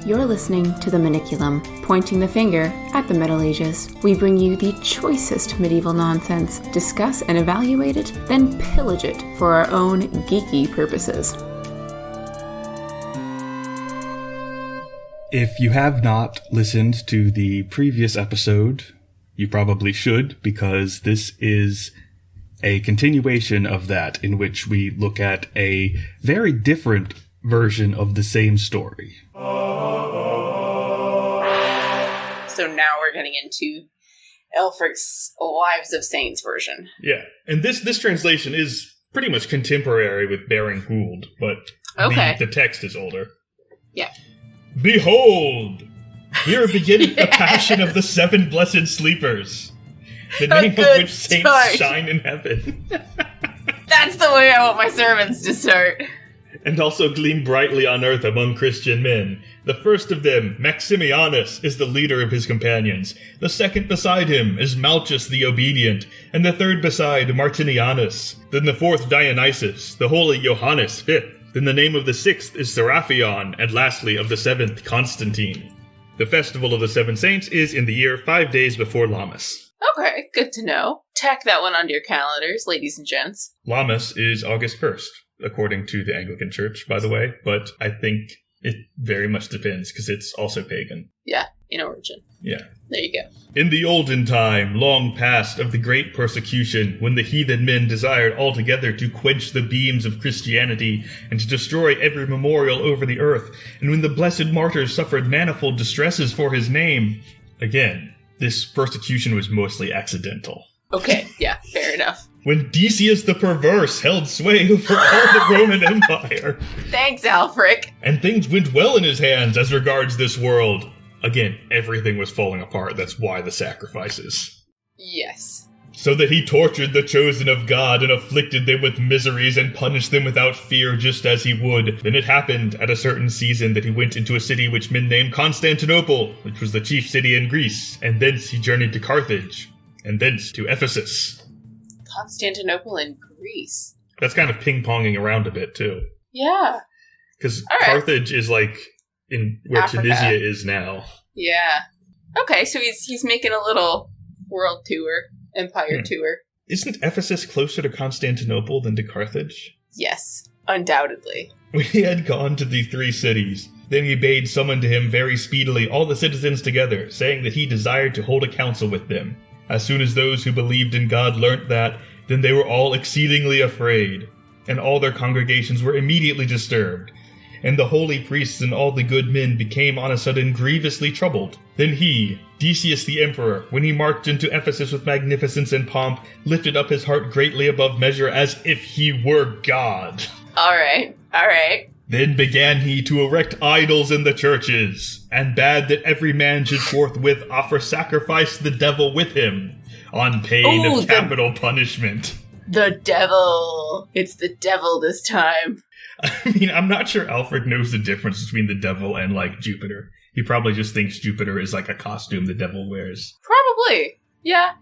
You're listening to the Maniculum, pointing the finger at the Middle Ages. We bring you the choicest medieval nonsense, discuss and evaluate it, then pillage it for our own geeky purposes. If you have not listened to the previous episode, you probably should, because this is a continuation of that, in which we look at a very different version of the same story. So now we're getting into Alfred's Lives of Saints version. Yeah, and this translation is pretty much contemporary with Baring Gould, but the text is older. Yeah. Behold! Here beginneth the passion of the 7 blessed sleepers, the name of which saints shine in heaven. That's the way I want my sermons to start. And also gleam brightly on earth among Christian men. The first of them, Maximianus, is the leader of his companions. The second beside him is Malchus the Obedient, and the third beside Martinianus. Then the fourth Dionysius, the holy Johannes fifth. Then the name of the sixth is Seraphion, and lastly of the seventh Constantine. The festival of the 7 saints is in the year 5 days before Lammas. Okay, good to know. Tack that one onto your calendars, ladies and gents. Lammas is August 1st. According to the Anglican Church, by the way, but I think it very much depends, because it's also pagan. Yeah, in origin. Yeah. There you go. In the olden time, long past, of the great persecution, when the heathen men desired altogether to quench the beams of Christianity, and to destroy every memorial over the earth, and when the blessed martyrs suffered manifold distresses for his name. Again, this persecution was mostly accidental. Okay, yeah, fair enough. When Decius the Perverse held sway over all the Roman Empire. Thanks, Alfred. And things went well in his hands as regards this world. Again, everything was falling apart. That's why the sacrifices. Yes. So that he tortured the chosen of God and afflicted them with miseries and punished them without fear, just as he would. Then it happened at a certain season that he went into a city which men named Constantinople, which was the chief city in Greece. And thence he journeyed to Carthage, and thence to Ephesus. Constantinople in Greece. That's kind of ping-ponging around a bit, too. Yeah. Because Carthage is like in where Africa. Tunisia is now. Yeah. Okay, so he's making a little world tour, empire tour. Isn't Ephesus closer to Constantinople than to Carthage? Yes, undoubtedly. When he had gone to the 3 cities, then he bade summon to him very speedily all the citizens together, saying that he desired to hold a council with them. As soon as those who believed in God learnt that, then they were all exceedingly afraid, and all their congregations were immediately disturbed. And the holy priests and all the good men became on a sudden grievously troubled. Then he, Decius the emperor, when he marched into Ephesus with magnificence and pomp, lifted up his heart greatly above measure as if he were God. All right. Then began he to erect idols in the churches, and bade that every man should forthwith offer sacrifice to the devil with him, on pain of capital punishment. The devil. It's the devil this time. I mean, I'm not sure Alfred knows the difference between the devil and, like, Jupiter. He probably just thinks Jupiter is like a costume the devil wears. Probably. Yeah,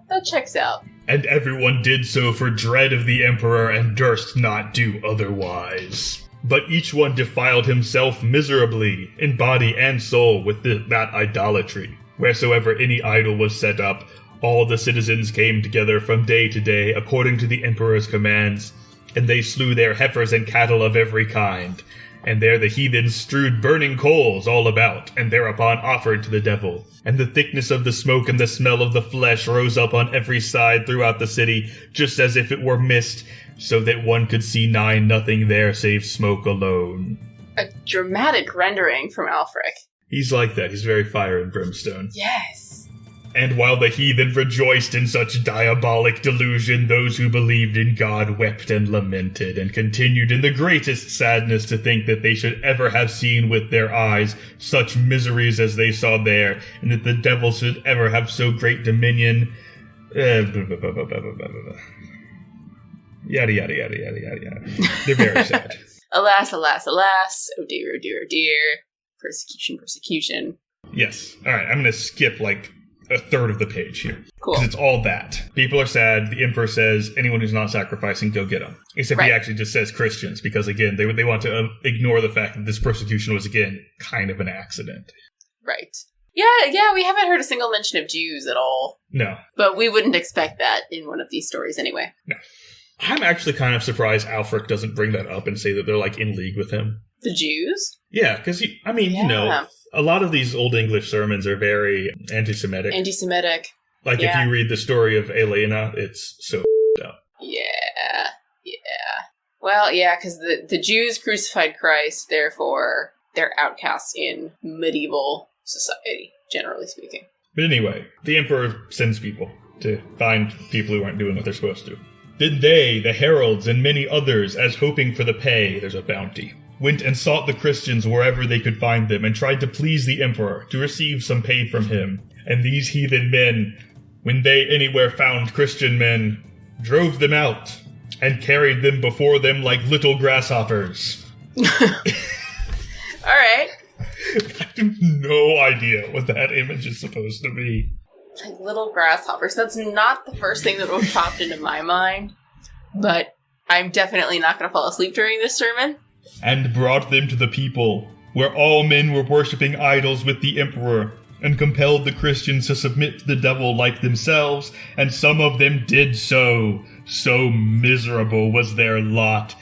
that checks out. And everyone did so for dread of the emperor, and durst not do otherwise. But each one defiled himself miserably, in body and soul, with that idolatry. Wheresoever any idol was set up, all the citizens came together from day to day, according to the emperor's commands, and they slew their heifers and cattle of every kind. And there the heathens strewed burning coals all about, and thereupon offered to the devil. And the thickness of the smoke and the smell of the flesh rose up on every side throughout the city, just as if it were mist, so that one could see nigh nothing there save smoke alone. A dramatic rendering from Alfred. He's like that. He's very fire and brimstone. Yes. And while the heathen rejoiced in such diabolic delusion, those who believed in God wept and lamented, and continued in the greatest sadness to think that they should ever have seen with their eyes such miseries as they saw there, and that the devil should ever have so great dominion. Yada, yada, yada, yada, yada. They're very sad. Alas, alas, alas. Oh dear, oh dear, oh dear. Persecution. Yes. All right, I'm going to skip, like, a third of the page here. Cool. Because it's all that. People are sad. The emperor says, anyone who's not sacrificing, go get them. Except he actually just says Christians, because, again, they want to ignore the fact that this persecution was, again, kind of an accident. Right. Yeah, we haven't heard a single mention of Jews at all. No. But we wouldn't expect that in one of these stories anyway. No. I'm actually kind of surprised Alfred doesn't bring that up and say that they're, like, in league with him. The Jews? Yeah, because, you know, a lot of these Old English sermons are very anti-Semitic. Anti-Semitic. Like, if you read the story of Elena, it's so up. Yeah. Well, yeah, because the Jews crucified Christ, therefore they're outcasts in medieval society, generally speaking. But anyway, the emperor sends people to find people who aren't doing what they're supposed to. Then they, the heralds, and many others, as hoping for the pay, there's a bounty, went and sought the Christians wherever they could find them, and tried to please the emperor, to receive some pay from him. And these heathen men, when they anywhere found Christian men, drove them out, and carried them before them like little grasshoppers. Alright. I have no idea what that image is supposed to be. Like little grasshoppers. That's not the first thing that would have popped into my mind, but I'm definitely not going to fall asleep during this sermon. And brought them to the people, where all men were worshipping idols with the emperor, and compelled the Christians to submit to the devil like themselves, and some of them did so. So miserable was their lot.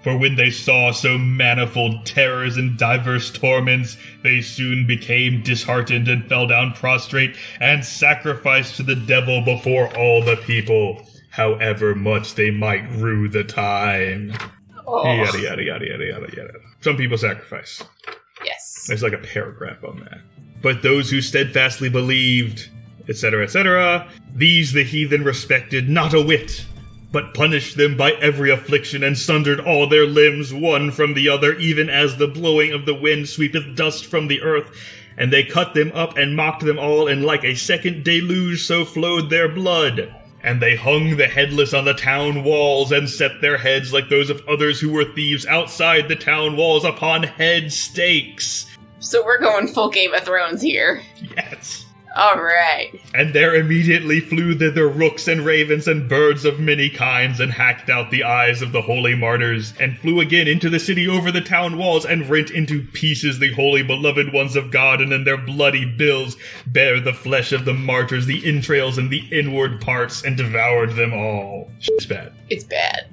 For when they saw so manifold terrors and diverse torments, they soon became disheartened and fell down prostrate, and sacrificed to the devil before all the people, however much they might rue the time. Oh. Yada, yada, yada, yada, yada, yada. Some people sacrifice. Yes. There's like a paragraph on that. But those who steadfastly believed, etc., these the heathen respected not a whit, but punished them by every affliction, and sundered all their limbs one from the other, even as the blowing of the wind sweepeth dust from the earth. And they cut them up and mocked them all, and like a second deluge so flowed their blood. And they hung the headless on the town walls, and set their heads like those of others who were thieves outside the town walls upon head stakes. So we're going full Game of Thrones here. Yes. Alright. And there immediately flew thither rooks and ravens and birds of many kinds, and hacked out the eyes of the holy martyrs, and flew again into the city over the town walls, and rent into pieces the holy beloved ones of God, and in their bloody bills bare the flesh of the martyrs, the entrails and the inward parts, and devoured them all. It's bad. It's bad.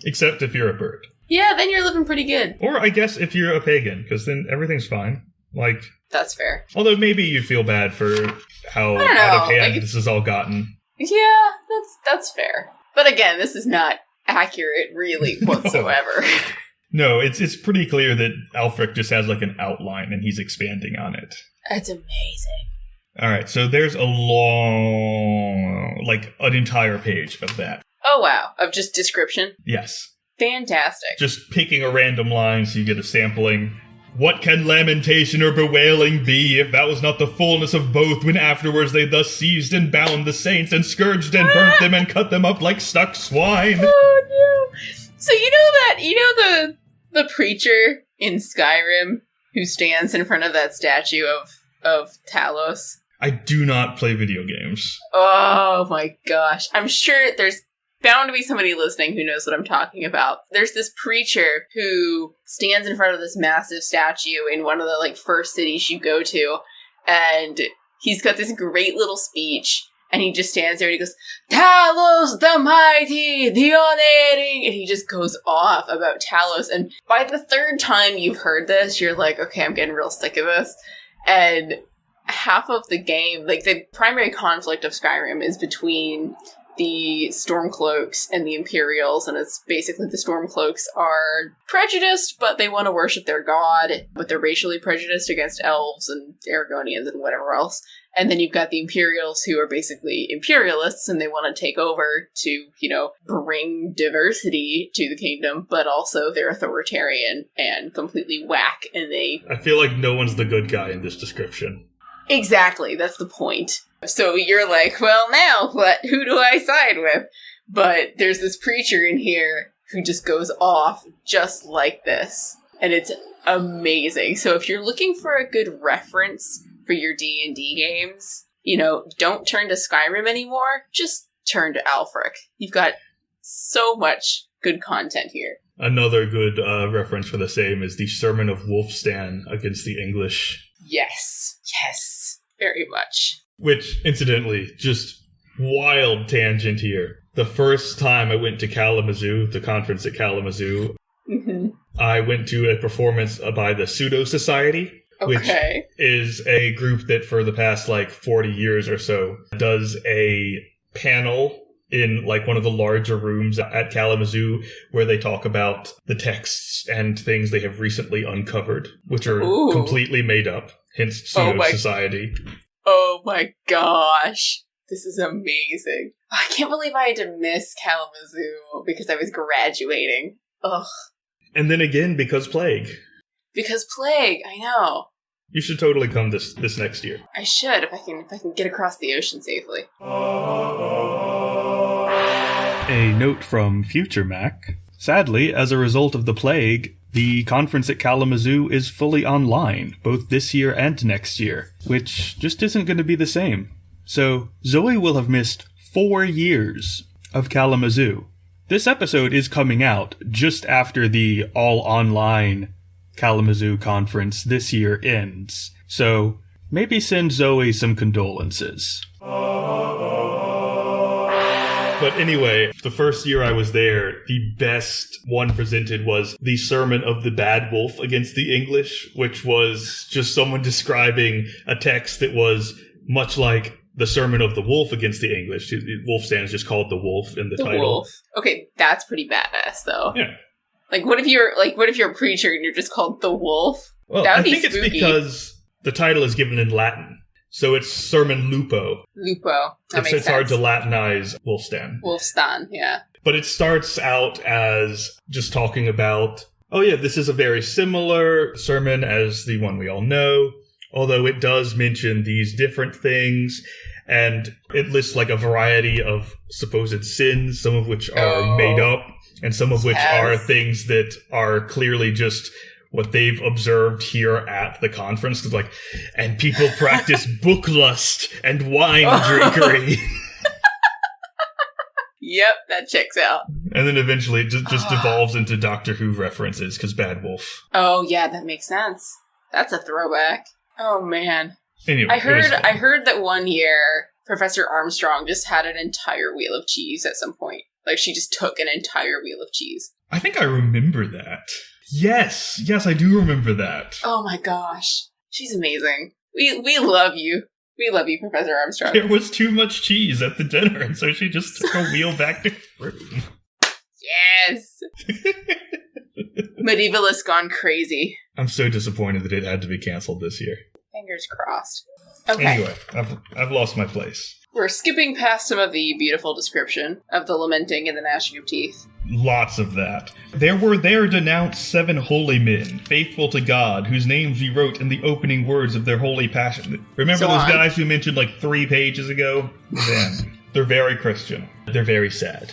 Except if you're a bird. Yeah, then you're living pretty good. Or I guess if you're a pagan, because then everything's fine. Like, that's fair. Although maybe you'd feel bad for how out of hand this has all gotten. Yeah, that's fair. But again, this is not accurate really whatsoever. No, it's pretty clear that Alfred just has like an outline and he's expanding on it. That's amazing. Alright, so there's a long, like an entire page of that. Oh wow, of just description? Yes. Fantastic. Just picking a random line so you get a sampling. What can lamentation or bewailing be, if that was not the fullness of both, when afterwards they thus seized and bound the saints, and scourged and burnt them, and cut them up like stuck swine? Oh no. So you know the preacher in Skyrim who stands in front of that statue of Talos? I do not play video games. Oh my gosh. I'm sure there's bound to be somebody listening who knows what I'm talking about. There's this preacher who stands in front of this massive statue in one of the like first cities you go to, and he's got this great little speech, and he just stands there and he goes, Talos the mighty, the unerring, and he just goes off about Talos, and by the third time you've heard this, you're like, okay, I'm getting real sick of this. And half of the game, like the primary conflict of Skyrim is between the Stormcloaks and the Imperials, and it's basically the Stormcloaks are prejudiced, but they want to worship their god, but they're racially prejudiced against elves and Aragonians and whatever else. And then you've got the Imperials, who are basically imperialists, and they want to take over to, you know, bring diversity to the kingdom, but also they're authoritarian and completely whack, and they... I feel like no one's the good guy in this description. Exactly, that's the point. So you're like, well, now what? Who do I side with? But there's this preacher in here who just goes off just like this. And it's amazing. So if you're looking for a good reference for your D&D games, don't turn to Skyrim anymore. Just turn to Alfred. You've got so much good content here. Another good reference for the same is the Sermon of Wulfstan against the English. Yes. Yes. Very much. Which, incidentally, just wild tangent here. The first time I went to Kalamazoo, the conference at Kalamazoo, I went to a performance by the Pseudo Society, which is a group that for the past 40 years or so does a panel in one of the larger rooms at Kalamazoo where they talk about the texts and things they have recently uncovered, which are completely made up, hence Pseudo Society. Oh my gosh. This is amazing. I can't believe I had to miss Kalamazoo because I was graduating. Ugh. And then again, because plague. Because plague, I know. You should totally come this next year. I should, if I can get across the ocean safely. A note from Future Mac. Sadly, as a result of the plague, the conference at Kalamazoo is fully online, both this year and next year, which just isn't going to be the same. So, Zoe will have missed 4 years of Kalamazoo. This episode is coming out just after the all-online Kalamazoo conference this year ends, so maybe send Zoe some condolences. But anyway, the first year I was there, the best one presented was the Sermon of the Bad Wolf against the English, which was just someone describing a text that was much like the Sermon of the Wolf against the English. Wulfstan is just called the Wolf in the title. Wolf. Okay, that's pretty badass, though. Yeah. What if you're a preacher and you're just called the Wolf? Well, that would I think spooky. it's because the title is given in Latin. So it's Sermon Lupo. Lupo. That makes sense. It's hard to Latinize Wulfstan. Wulfstan, yeah. But it starts out as just talking about, this is a very similar sermon as the one we all know, although it does mention these different things, and it lists a variety of supposed sins, some of which are made up, and some of which are things that are clearly just what they've observed here at the conference. And people practice book lust and wine drinkery. Yep, that checks out. And then eventually it just devolves into Doctor Who references, because Bad Wolf. Oh, yeah, that makes sense. That's a throwback. Oh, man. Anyway, I heard that one year Professor Armstrong just had an entire wheel of cheese at some point. She just took an entire wheel of cheese. I think I remember that. Yes, I do remember that. Oh my gosh. She's amazing. We love you. We love you, Professor Armstrong. There was too much cheese at the dinner, and so she just took a wheel back to her room. Yes! Medievalist gone crazy. I'm so disappointed that it had to be canceled this year. Fingers crossed. Okay. Anyway, I've lost my place. We're skipping past some of the beautiful description of the lamenting and the gnashing of teeth. Lots of that. There were denounced 7 holy men, faithful to God, whose names we wrote in the opening words of their holy passion. Remember those guys we mentioned 3 pages ago? Them. They're very Christian. They're very sad.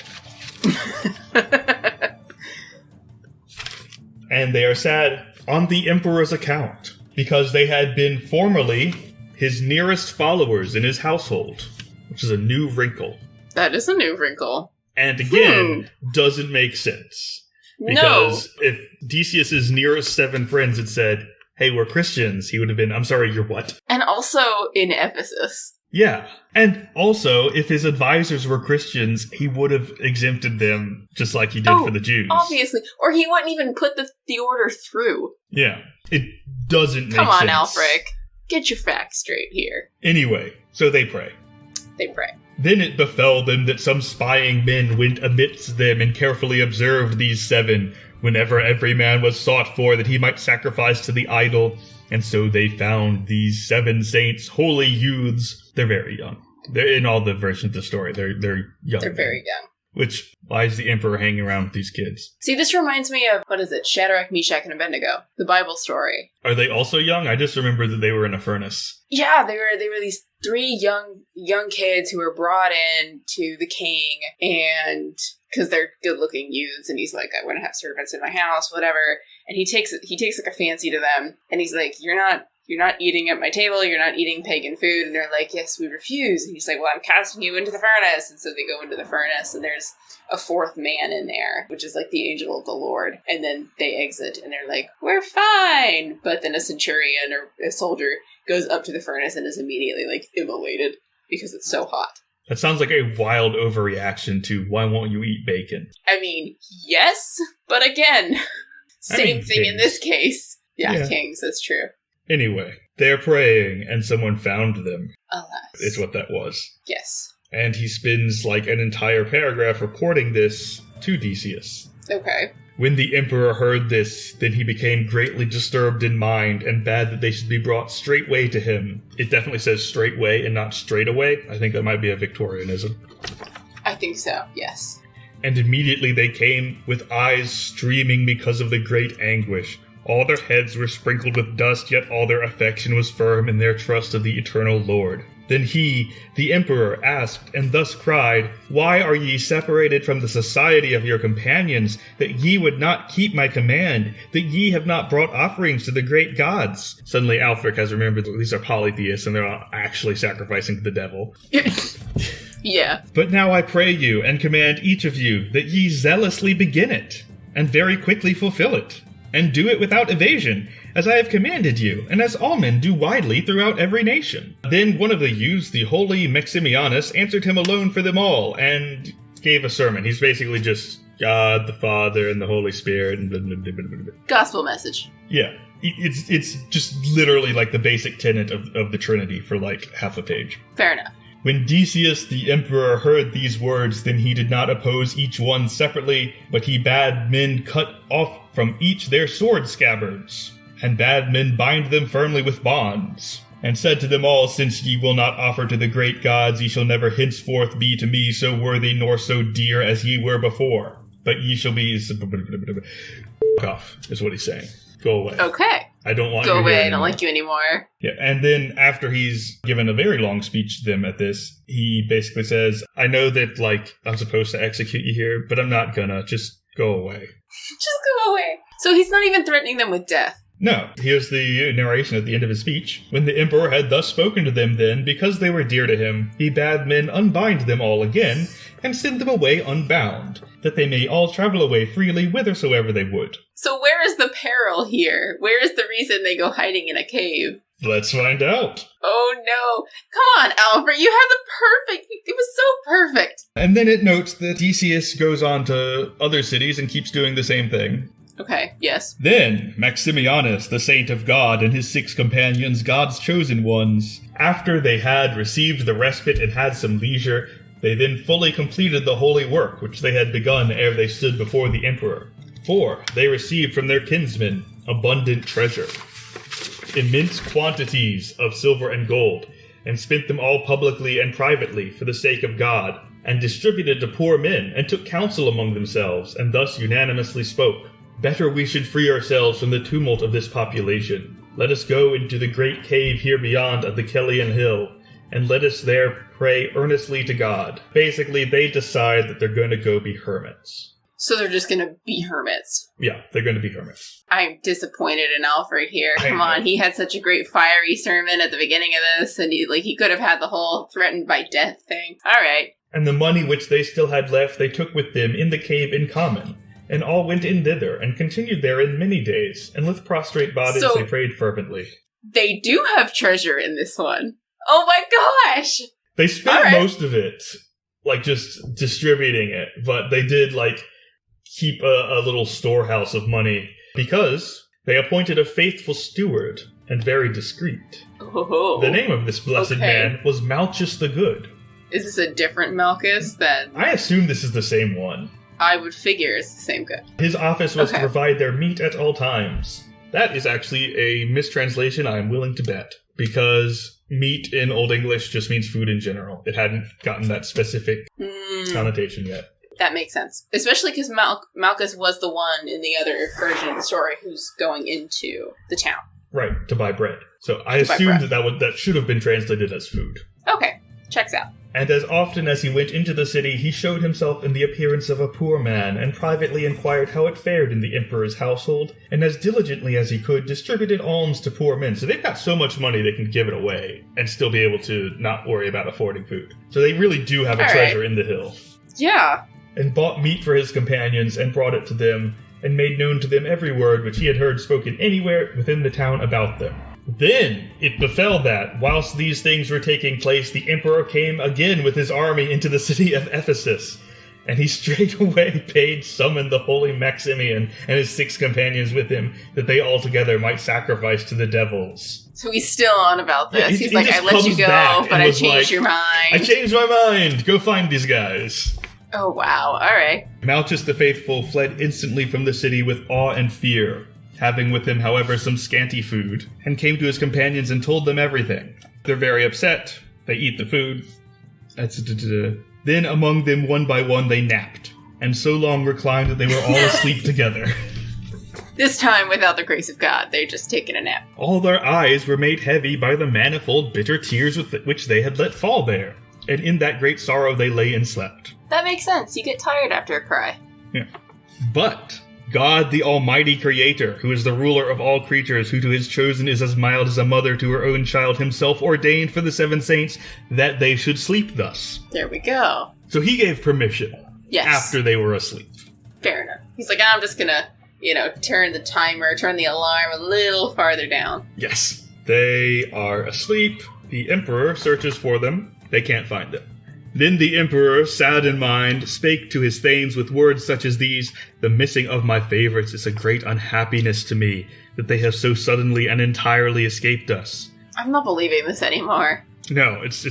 And they are sad on the Emperor's account, because they had been formerly his nearest followers in his household, which is a new wrinkle. That is a new wrinkle. And again, doesn't make sense. Because if Theseus's nearest 7 friends had said, hey, we're Christians, he would have been, I'm sorry, you're what? And also in Ephesus. Yeah. And also, if his advisors were Christians, he would have exempted them just like he did for the Jews. Obviously. Or he wouldn't even put the order through. Yeah. It doesn't make sense. Come on, Alfred. Get your facts straight here. Anyway, so they pray. They pray. Then it befell them that some spying men went amidst them and carefully observed these 7, whenever every man was sought for that he might sacrifice to the idol. And so they found these 7 saints, holy youths. They're very young. They're in all the versions of the story. They're young. They're very young. Which, why is the Emperor hanging around with these kids? See, this reminds me of, Shadrach, Meshach, and Abednego, the Bible story. Are they also young? I just remember that they were in a furnace. Yeah, they were these 3 young kids who were brought in to the king, and because they're good-looking youths, and he's like, I want to have servants in my house, whatever. And he takes a fancy to them, and he's like, you're not you're not eating at my table, you're not eating pagan food. And they're like, yes, we refuse. And he's like, well, I'm casting you into the furnace. And so they go into the furnace, and there's a fourth man in there, which is like the angel of the Lord. And then they exit, and they're like, we're fine. But then a centurion or a soldier goes up to the furnace and is immediately like immolated because it's so hot. That sounds like a wild overreaction to why won't you eat bacon? I mean, yes, but again, same thing kings. in this case. Yeah, Yeah. kings, that's true. Anyway, they're praying and someone found them. Alas. Is what that was. Yes. And he spends like an entire paragraph reporting this to Decius. Okay. When the emperor heard this, then he became greatly disturbed in mind and bade that they should be brought straightway to him. It definitely says straightway and not straight away. I think that might be a Victorianism. I think so, yes. And immediately they came with eyes streaming because of the great anguish. All their heads were sprinkled with dust, yet all their affection was firm in their trust of the eternal Lord. Then he, the emperor, asked, and thus cried, Why are ye separated from the society of your companions, that ye would not keep my command, that ye have not brought offerings to the great gods? Suddenly Alfred has remembered that these are polytheists, and they're not actually sacrificing to the devil. Yeah. But now I pray you, and command each of you, that ye zealously begin it, and very quickly fulfill it, and do it without evasion, as I have commanded you, and as all men do widely throughout every nation. Then one of the youths, the holy Maximianus, answered him alone for them all, and gave a sermon. He's basically just God, the Father, and the Holy Spirit, and blah, blah, blah, blah, blah. Gospel message. Yeah, it's just literally like the basic tenet of the Trinity for like half a page. Fair enough. When Decius the emperor heard these words, then he did not oppose each one separately, but he bade men cut off from each their sword scabbards, and bade men bind them firmly with bonds, and said to them all, Since ye will not offer to the great gods, ye shall never henceforth be to me so worthy nor so dear as ye were before, but ye shall be off, is what he's saying. Go away. Okay. I don't want Go you away, here I don't anymore. like you anymore. Yeah, and then after he's given a very long speech to them at this, he basically says, I know that, like, I'm supposed to execute you here, but I'm not gonna. Just go away. Just go away. So he's not even threatening them with death. No, here's the narration at the end of his speech. When the emperor had thus spoken to them then, because they were dear to him, he bade men unbind them all again, and send them away unbound, that they may all travel away freely whithersoever they would. So where is the peril here? Where is the reason they go hiding in a cave? Let's find out. Oh no. Come on, Alfred, you had the perfect... It was so perfect. And then it notes that Theodosius goes on to other cities and keeps doing the same thing. Okay, yes. Then Maximianus, the saint of God, and his 6 companions, God's chosen ones, after they had received the respite and had some leisure, they then fully completed the holy work which they had begun ere they stood before the emperor. For they received from their kinsmen abundant treasure, immense quantities of silver and gold, and spent them all publicly and privately for the sake of God, and distributed to poor men, and took counsel among themselves, and thus unanimously spoke. Better we should free ourselves from the tumult of this population. Let us go into the great cave here beyond of the Kellyan Hill, and let us there pray earnestly to God. Basically, they decide that they're going to go be hermits. So they're just gonna be hermits. Yeah, they're going to be hermits. I'm disappointed in Alfred here. I Come know. on, he had such a great fiery sermon at the beginning of this, and he could have had the whole threatened by death thing. Alright. And the money which they still had left they took with them in the cave in common, and all went in thither, and continued therein many days, and with prostrate bodies So- they prayed fervently. They do have treasure in this one. Oh my gosh! They spent All right. most of it, like, just distributing it, but they did, like, keep a little storehouse of money, because they appointed a faithful steward, and very discreet. Oh. The name of this blessed Okay. man was Malchus the Good. Is this a different Malchus than I assume this is the same one. I would figure is the same good? His office was to Okay. provide their meat at all times. That is actually a mistranslation I am willing to bet, because meat in Old English just means food in general. It hadn't gotten that specific connotation yet. That makes sense. Especially because Malchus was the one in the other version of the story who's going into the town. Right, to buy bread. So I To buy assumed bread. that should have been translated as food. Okay, checks out. And as often as he went into the city, he showed himself in the appearance of a poor man, and privately inquired how it fared in the emperor's household, and as diligently as he could, distributed alms to poor men. So they've got so much money they can give it away, and still be able to not worry about affording food. So they really do have a treasure in the hill. Yeah. And bought meat for his companions, and brought it to them, and made known to them every word which he had heard spoken anywhere within the town about them. Then it befell that, whilst these things were taking place, the emperor came again with his army into the city of Ephesus, and he straightway summoned the holy Maximian and his 6 companions with him, that they altogether might sacrifice to the devils. So he's still on about this. Yeah, he's like, I let you go, but I changed your mind. I changed my mind! Go find these guys! Oh, wow. Alright. Malchus the Faithful fled instantly from the city with awe and fear, having with him, however, some scanty food, and came to his companions and told them everything. They're very upset. They eat the food. Then among them, one by one, they napped, and so long reclined that they were all asleep together. This time, without the grace of God, they're just taking a nap. All their eyes were made heavy by the manifold bitter tears which they had let fall there, and in that great sorrow they lay and slept. That makes sense. You get tired after a cry. Yeah. But God, the Almighty Creator, who is the ruler of all creatures, who to his chosen is as mild as a mother to her own child, himself ordained for the 7 saints that they should sleep thus. There we go. So he gave permission. Yes. After they were asleep. Fair enough. He's like, I'm just gonna, turn the alarm a little farther down. Yes. They are asleep. The emperor searches for them. They can't find them. Then the emperor, sad in mind, spake to his thanes with words such as these: "The missing of my favorites is a great unhappiness to me, that they have so suddenly and entirely escaped us." I'm not believing this anymore. No, it's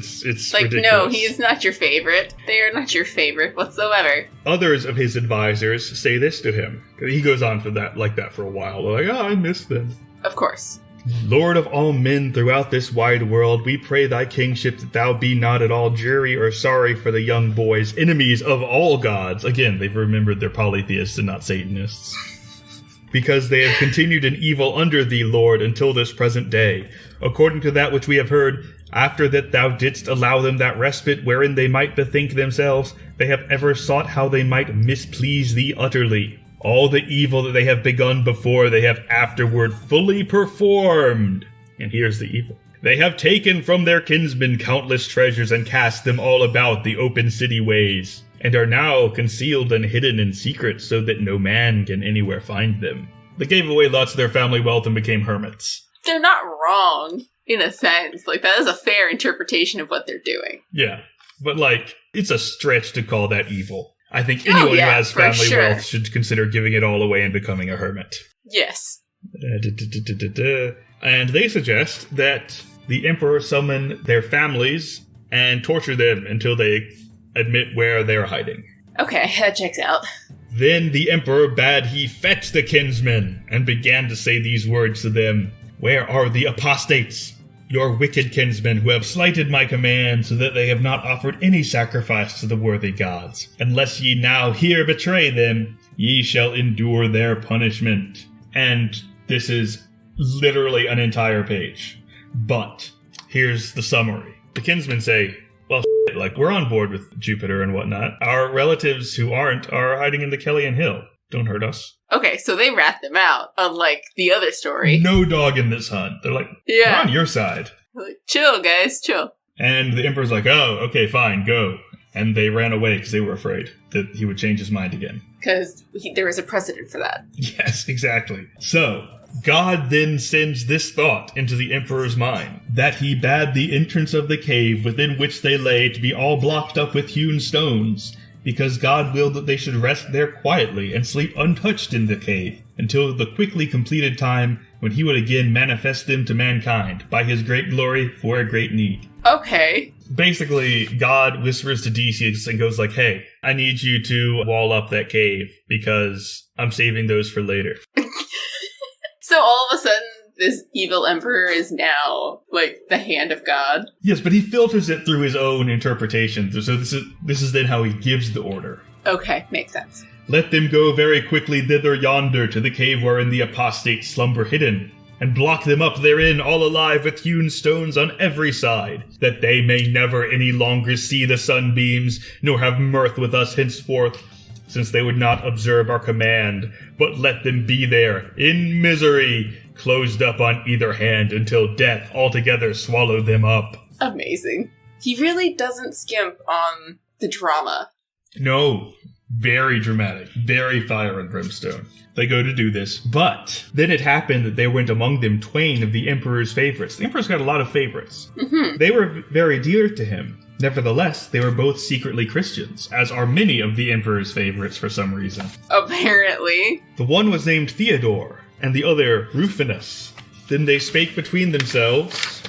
like, ridiculous. No, he is not your favorite. They are not your favorite whatsoever. Others of his advisors say this to him. He goes on for that for a while. They're like, I miss them. Of course. Lord of all men throughout this wide world, we pray thy kingship that thou be not at all dreary or sorry for the young boys, enemies of all gods. Again, they've remembered they're polytheists and not Satanists. Because they have continued in evil under thee, Lord, until this present day. According to that which we have heard, after that thou didst allow them that respite wherein they might bethink themselves, they have ever sought how they might misplease thee utterly. All the evil that they have begun before, they have afterward fully performed. And here's the evil. They have taken from their kinsmen countless treasures and cast them all about the open city ways, and are now concealed and hidden in secret so that no man can anywhere find them. They gave away lots of their family wealth and became hermits. They're not wrong, in a sense. That is a fair interpretation of what they're doing. Yeah, but it's a stretch to call that evil. I think anyone who has family wealth should consider giving it all away and becoming a hermit. Yes. And they suggest that the emperor summon their families and torture them until they admit where they're hiding. Okay, that checks out. Then the emperor bade he fetch the kinsmen, and began to say these words to them: "Where are the apostates? Your wicked kinsmen, who have slighted my command, so that they have not offered any sacrifice to the worthy gods. Unless ye now here betray them, ye shall endure their punishment." And this is literally an entire page. But here's the summary. The kinsmen say, well, we're on board with Jupiter and whatnot. Our relatives who aren't are hiding in the Kellyan Hill. Don't hurt us. Okay, so they rat them out, unlike the other story. No dog in this hunt. They're like, we're on your side. Like, chill, guys, chill. And the emperor's like, oh, okay, fine, go. And they ran away because they were afraid that he would change his mind again. Because there was a precedent for that. Yes, exactly. So, God then sends this thought into the emperor's mind, that he bade the entrance of the cave within which they lay to be all blocked up with hewn stones, because God willed that they should rest there quietly and sleep untouched in the cave, until the quickly completed time when he would again manifest them to mankind, by his great glory for a great need. Okay. Basically, God whispers to Theseus and goes like, hey, I need you to wall up that cave, because I'm saving those for later. So all of a sudden, this evil emperor is now, the hand of God? Yes, but he filters it through his own interpretation. So this is then how he gives the order. Okay, makes sense. Let them go very quickly thither yonder to the cave wherein the apostates slumber hidden. and block them up therein all alive with hewn stones on every side, that they may never any longer see the sunbeams, nor have mirth with us henceforth, since they would not observe our command, but let them be there, in misery, closed up on either hand until death altogether swallowed them up. Amazing. He really doesn't skimp on the drama. No, very dramatic, very fire and brimstone. They go to do this, but then it happened that there went among them twain of the Emperor's favorites. The Emperor's got a lot of favorites. Mm-hmm. They were very dear to him. Nevertheless, they were both secretly Christians, as are many of the Emperor's favorites for some reason. Apparently. The one was named Theodore, and the other Rufinus. Then they spake between themselves,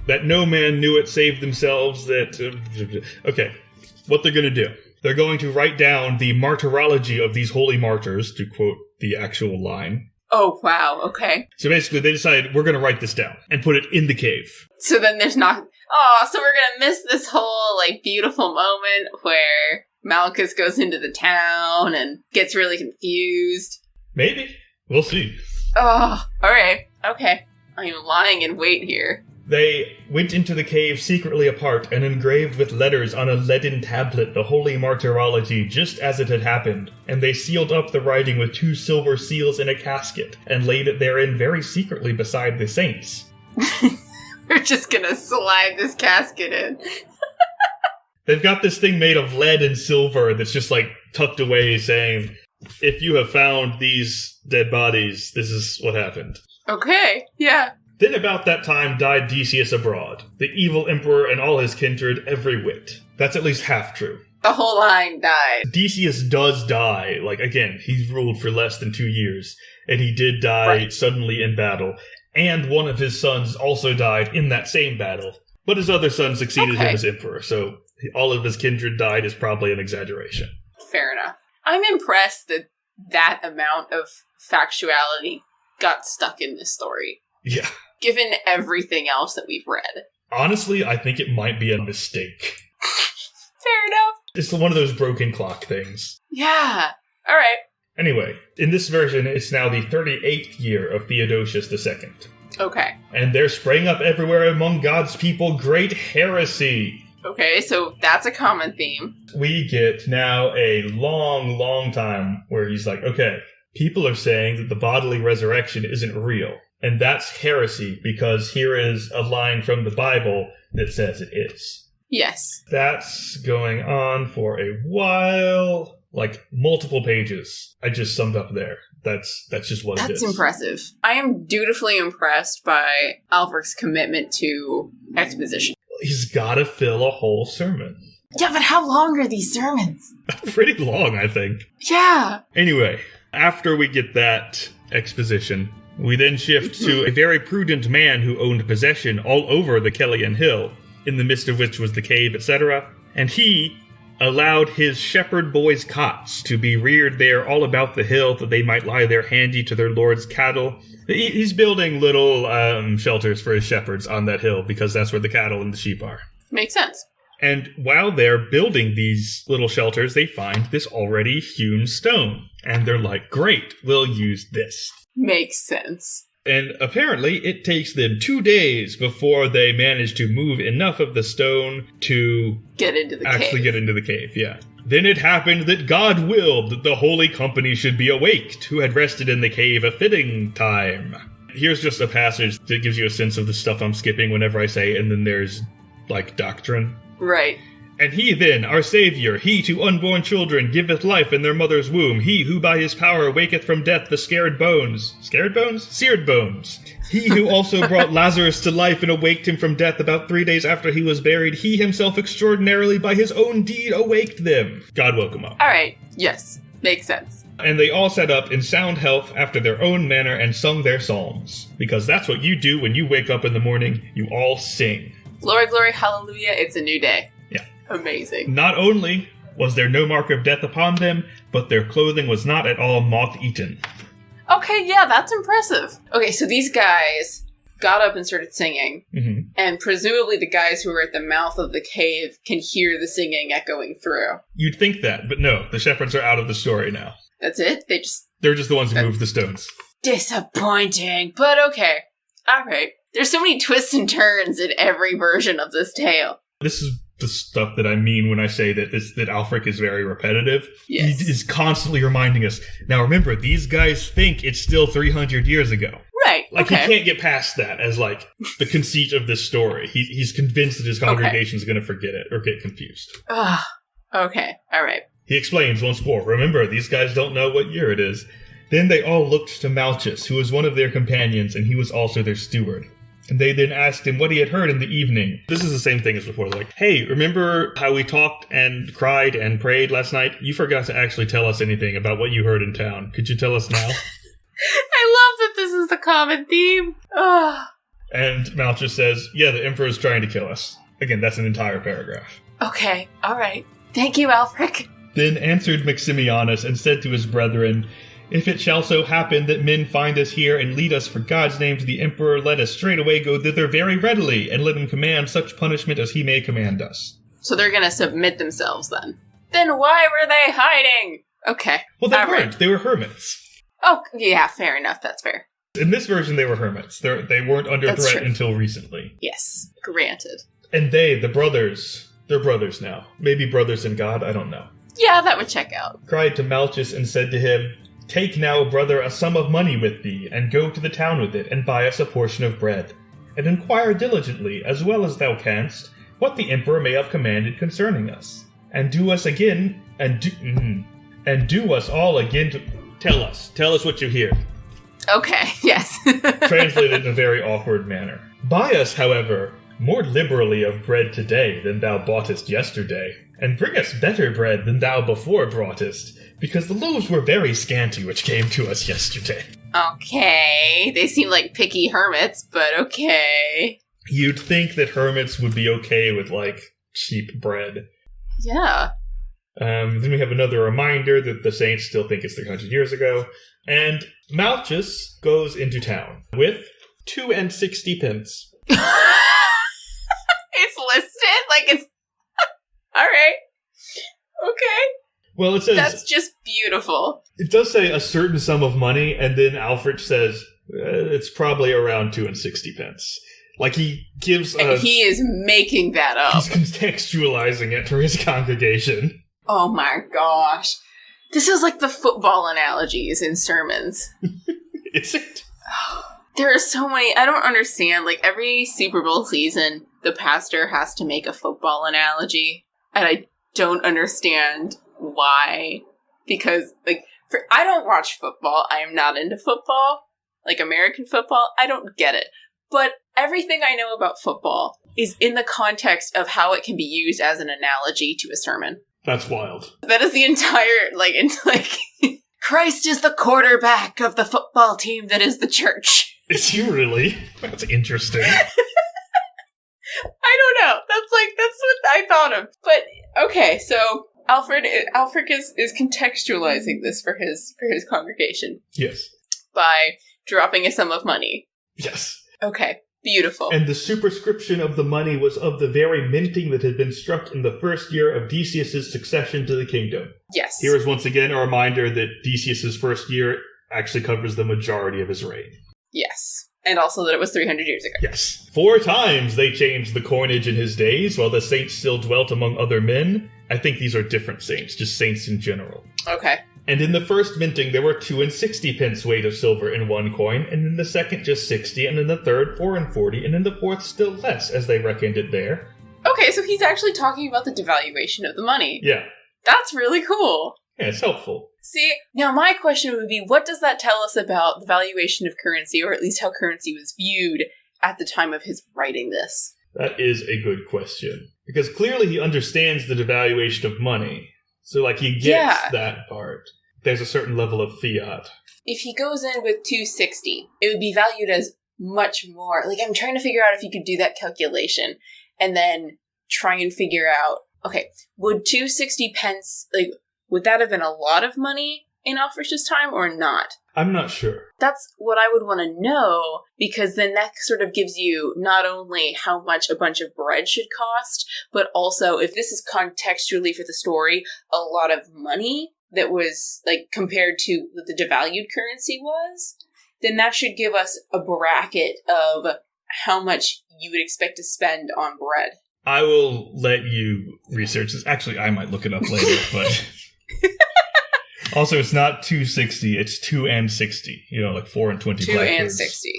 that no man knew it save themselves, that... Okay, what they're going to do. They're going to write down the martyrology of these holy martyrs, to quote the actual line. Oh, wow, okay. So basically, they decided, we're going to write this down and put it in the cave. So then there's not... Oh, so we're going to miss this whole, beautiful moment where Malchus goes into the town and gets really confused. Maybe. We'll see. Oh, alright. Okay. I'm lying in wait here. They went into the cave secretly apart and engraved with letters on a leaden tablet the holy martyrology just as it had happened, and they sealed up the writing with 2 silver seals in a casket, and laid it therein very secretly beside the saints. We're just gonna slide this casket in. They've got this thing made of lead and silver that's just tucked away saying, if you have found these dead bodies, this is what happened. Okay, yeah. Then about that time died Decius abroad, the evil emperor and all his kindred every whit. That's at least half true. The whole line died. Decius does die. Again, he's ruled for less than 2 years, and he did die suddenly in battle. And one of his sons also died in that same battle. But his other son succeeded him as emperor, so all of his kindred died is probably an exaggeration. Fair enough. I'm impressed that that amount of factuality got stuck in this story. Yeah. Given everything else that we've read. Honestly, I think it might be a mistake. Fair enough. It's one of those broken clock things. Yeah. All right. Anyway, in this version, it's now the 38th year of Theodosius II. Okay. And there sprang up everywhere among God's people great heresy. Okay, so that's a common theme. We get now a long, long time where he's like, okay, people are saying that the bodily resurrection isn't real. And that's heresy, because here is a line from the Bible that says it is. Yes. That's going on for a while. Multiple pages. I just summed up there. That's just what it is. That's impressive. I am dutifully impressed by Alfred's commitment to exposition. He's gotta fill a whole sermon. Yeah, but how long are these sermons? Pretty long, I think. Yeah. Anyway, after we get that exposition, we then shift to a very prudent man who owned possession all over the Kellyan Hill, in the midst of which was the cave, etc. And he allowed his shepherd boys' cots to be reared there all about the hill, that they might lie there handy to their lord's cattle. He's building little shelters for his shepherds on that hill, because that's where the cattle and the sheep are. Makes sense. And while they're building these little shelters, they find this already hewn stone. And they're like, great, we'll use this. Makes sense. And apparently it takes them 2 days before they manage to move enough of the stone to get into the cave, yeah. Then it happened that God willed that the holy company should be awaked, who had rested in the cave a fitting time. Here's just a passage that gives you a sense of the stuff I'm skipping whenever I say, and then there's, doctrine. Right. And he then, our Savior, he to unborn children giveth life in their mother's womb, he who by his power waketh from death the scared bones. Scared bones? Seared bones. He who also brought Lazarus to life and awaked him from death about 3 days after he was buried, he himself extraordinarily by his own deed awaked them. God woke him up. All right. Yes. Makes sense. And they all sat up in sound health after their own manner and sung their psalms. Because that's what you do when you wake up in the morning. You all sing. Glory, glory, hallelujah. It's a new day. Yeah. Amazing. Not only was there no mark of death upon them, but their clothing was not at all moth-eaten. Okay, yeah, that's impressive. Okay, so these guys got up and started singing, and presumably the guys who were at the mouth of the cave can hear the singing echoing through. You'd think that, but no, the shepherds are out of the story now. That's it? They're just the ones who moved the stones. Disappointing, but okay. All right. There's so many twists and turns in every version of this tale. This is the stuff that I mean when I say that Alfred is very repetitive. Yes. He is constantly reminding us. Now remember, these guys think it's still 300 years ago. Right. Like, okay. he can't get past that as, like, the conceit of this story. He's convinced that his congregation's going to forget it or get confused. Ugh. Okay. All right. He explains once more, remember, these guys don't know what year it is. Then they all looked to Malchus, who was one of their companions, and he was also their steward. And they then asked him what he had heard in the evening. This is the same thing as before. They're like, hey, remember how we talked and cried and prayed last night? You forgot to actually tell us anything about what you heard in town. Could you tell us now? I love that this is the common theme. Ugh. And Malchus says, yeah, the Emperor is trying to kill us. Again, that's an entire paragraph. Okay. All right. Thank you, Alfred. Then answered Maximianus and said to his brethren, if it shall so happen that men find us here and lead us for God's name to the Emperor, let us straightway go thither very readily, and let him command such punishment as he may command us. So they're going to submit themselves then. Then why were they hiding? Okay. Well, they All weren't. right. They were hermits. Oh, yeah, fair enough. That's fair. In this version, they were hermits. They weren't under That's threat true. until recently. Yes, granted. And they, the brothers, they're brothers now. Maybe brothers in God, I don't know. Yeah, that would check out. Cried to Malchus and said to him, take now, brother, a sum of money with thee, and go to the town with it, and buy us a portion of bread. And inquire diligently, as well as thou canst, what the emperor may have commanded concerning us. And do us again, and do us all again to... Tell us what you hear. Okay, yes. Translated in a very awkward manner. Buy us, however, more liberally of bread today than thou boughtest yesterday, and bring us better bread than thou before broughtest, because the loaves were very scanty which came to us yesterday. Okay. They seem like picky hermits, but okay. You'd think that hermits would be okay with, like, cheap bread. Yeah. Then we have another reminder that the saints still think it's 300 years ago. And Malchus goes into town with 2.60 pence. It's listed? Like it's... Alright. Okay. Well, it says... That's just beautiful. It does say a certain sum of money, and then Alfred says it's probably around 2.60 pence. Like, he gives a... And he is making that up. He's contextualizing it for his congregation. Oh my gosh. This is like the football analogies in sermons. Is it? There are so many. I don't understand. Like, every Super Bowl season, the pastor has to make a football analogy. And I don't understand why. Because, like, I don't watch football. I am not into football. Like, American football. I don't get it. But everything I know about football is in the context of how it can be used as an analogy to a sermon. That's wild. That is the entire, Christ is the quarterback of the football team that is the church. Is he really? That's interesting. I don't know. That's what I thought of. But, okay, so Alfred is contextualizing this for his congregation. Yes. By dropping a sum of money. Yes. Okay. Beautiful. And the superscription of the money was of the very minting that had been struck in the first year of Decius's succession to the kingdom. Yes. Here is once again a reminder that Decius's first year actually covers the majority of his reign. Yes. And also that it was 300 years ago. Yes. 4 times they changed the coinage in his days, while the saints still dwelt among other men. I think these are different saints, just saints in general. Okay. And in the first minting, there were 2.60 pence weight of silver in one coin, and in the second just 60, and in the third 4.40, and in the fourth still less, as they reckoned it there. Okay, so he's actually talking about the devaluation of the money. Yeah. That's really cool. Yeah, it's helpful. See, now my question would be, what does that tell us about the valuation of currency, or at least how currency was viewed at the time of his writing this? That is a good question. Because clearly he understands the devaluation of money. So, he gets that part. There's a certain level of fiat. If he goes in with 260, it would be valued as much more. I'm trying to figure out if you could do that calculation and then try and figure out, okay, would 260 pence, would that have been a lot of money in Alfred's time or not? I'm not sure. That's what I would want to know, because then that sort of gives you not only how much a bunch of bread should cost, but also, if this is contextually for the story, a lot of money that was, compared to what the devalued currency was, then that should give us a bracket of how much you would expect to spend on bread. I will let you research this. Actually, I might look it up later, but... Also, it's not 260, it's 2 and 60. You know, like 4 and 20 2 blackbirds. and 60.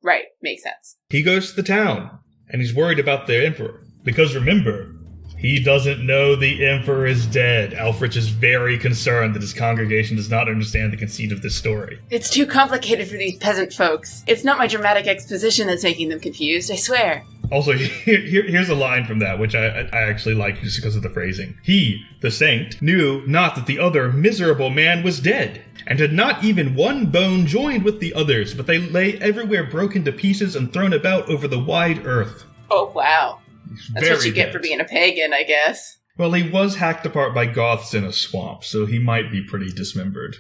Right, makes sense. He goes to the town, and he's worried about the emperor. Because remember, he doesn't know the emperor is dead. Alfred is very concerned that his congregation does not understand the conceit of this story. It's too complicated for these peasant folks. It's not my dramatic exposition that's making them confused, I swear. Also, here's a line from that, which I actually like just because of the phrasing. He, the saint, knew not that the other miserable man was dead, and had not even one bone joined with the others, but they lay everywhere broken to pieces and thrown about over the wide earth. Oh, wow. That's what you get dead. for being a pagan, I guess. Well, he was hacked apart by Goths in a swamp, so he might be pretty dismembered.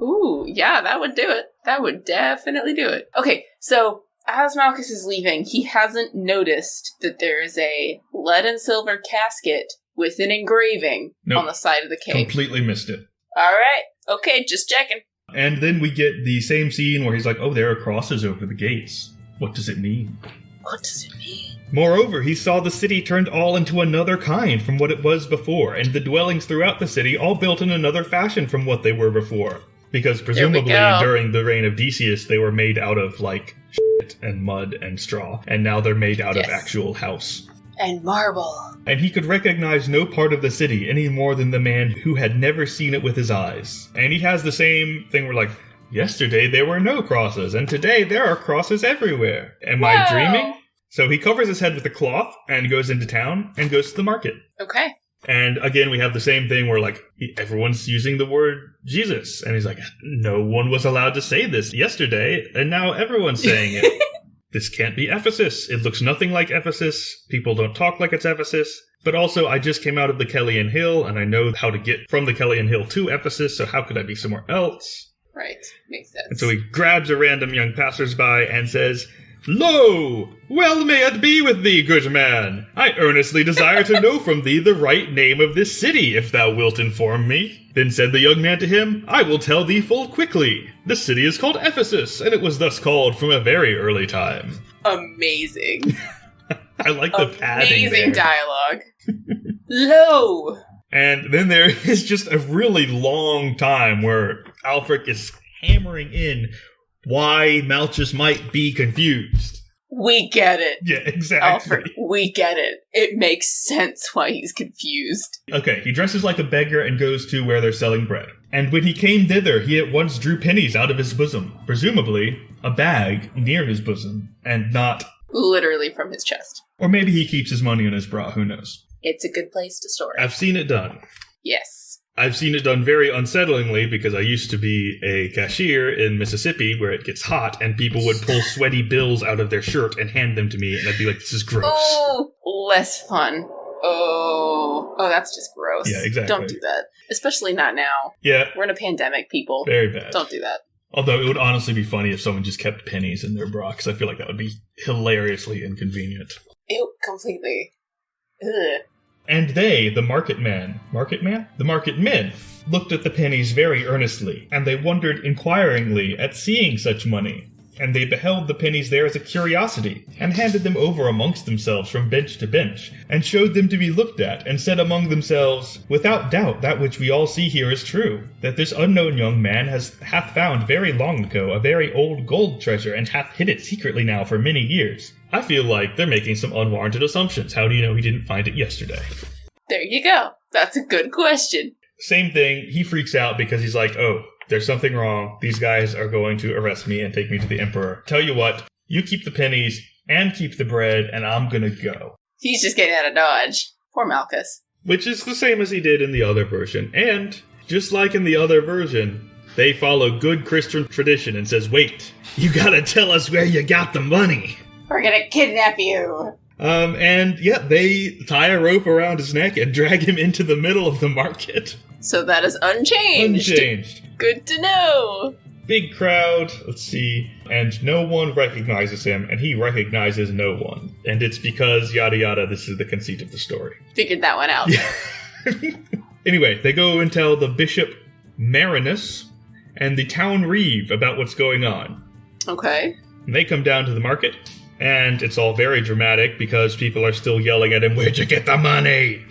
Ooh, yeah, that would do it. That would definitely do it. Okay, so as Malchus is leaving, he hasn't noticed that there is a lead and silver casket with an engraving on the side of the cave. Completely missed it. All right. Okay, just checking. And then we get the same scene where he's like, oh, there are crosses over the gates. What does it mean? What does it mean? Moreover, he saw the city turned all into another kind from what it was before, and the dwellings throughout the city all built in another fashion from what they were before. Because presumably during the reign of Decius, they were made out of, like, shit and mud and straw, and now they're made out of actual house. And marble. And he could recognize no part of the city any more than the man who had never seen it with his eyes. And he has the same thing where, like, yesterday there were no crosses, and today there are crosses everywhere. Am I dreaming? So he covers his head with a cloth and goes into town and goes to the market. Okay. And again, we have the same thing where, like, everyone's using the word Jesus. And he's like, no one was allowed to say this yesterday, and now everyone's saying it. This can't be Ephesus. It looks nothing like Ephesus. People don't talk like it's Ephesus. But also, I just came out of the Kellyan Hill, and I know how to get from the Kellyan Hill to Ephesus, so how could I be somewhere else? Right. Makes sense. And so he grabs a random young passersby and says, Lo! Well may it be with thee, good man. I earnestly desire to know from thee the right name of this city, if thou wilt inform me. Then said the young man to him, I will tell thee full quickly. The city is called Ephesus, and it was thus called from a very early time. Amazing. I like the padding Amazing there. dialogue. Lo! And then there is just a really long time where Alfred is hammering in why Malchus might be confused. We get it. Yeah, exactly. Alfred, we get it. It makes sense why he's confused. Okay, he dresses like a beggar and goes to where they're selling bread. And when he came thither, he at once drew pennies out of his bosom, presumably a bag near his bosom, and not... literally from his chest. Or maybe he keeps his money in his bra, who knows? It's a good place to store it. I've seen it done. Yes. I've seen it done very unsettlingly because I used to be a cashier in Mississippi where it gets hot and people would pull sweaty bills out of their shirt and hand them to me and I'd be like, this is gross. Oh, less fun. Oh, that's just gross. Yeah, exactly. Don't do that. Especially not now. Yeah. We're in a pandemic, people. Very bad. Don't do that. Although it would honestly be funny if someone just kept pennies in their bra because I feel like that would be hilariously inconvenient. Ew, completely. Ugh. And they, the market men, looked at the pennies very earnestly, and they wondered inquiringly at seeing such money. And they beheld the pennies there as a curiosity, and handed them over amongst themselves from bench to bench, and showed them to be looked at, and said among themselves, Without doubt that which we all see here is true, that this unknown young man hath found very long ago a very old gold treasure, and hath hid it secretly now for many years. I feel like they're making some unwarranted assumptions. How do you know he didn't find it yesterday? There you go. That's a good question. Same thing, he freaks out because he's like, oh, there's something wrong. These guys are going to arrest me and take me to the emperor. Tell you what, you keep the pennies and keep the bread, and I'm gonna go. He's just getting out of Dodge. Poor Malchus. Which is the same as he did in the other version. And, just like in the other version, they follow good Christian tradition and says, wait, you gotta tell us where you got the money. We're gonna kidnap you. And yeah, they tie a rope around his neck and drag him into the middle of the market. So that is unchanged. Unchanged. Good to know. Big crowd, let's see, and no one recognizes him, and he recognizes no one. And it's because, yada yada, this is the conceit of the story. Figured that one out. Yeah. Anyway, they go and tell the Bishop Marinus and the town reeve about what's going on. Okay. And they come down to the market, and it's all very dramatic because people are still yelling at him, "Where'd you get the money?"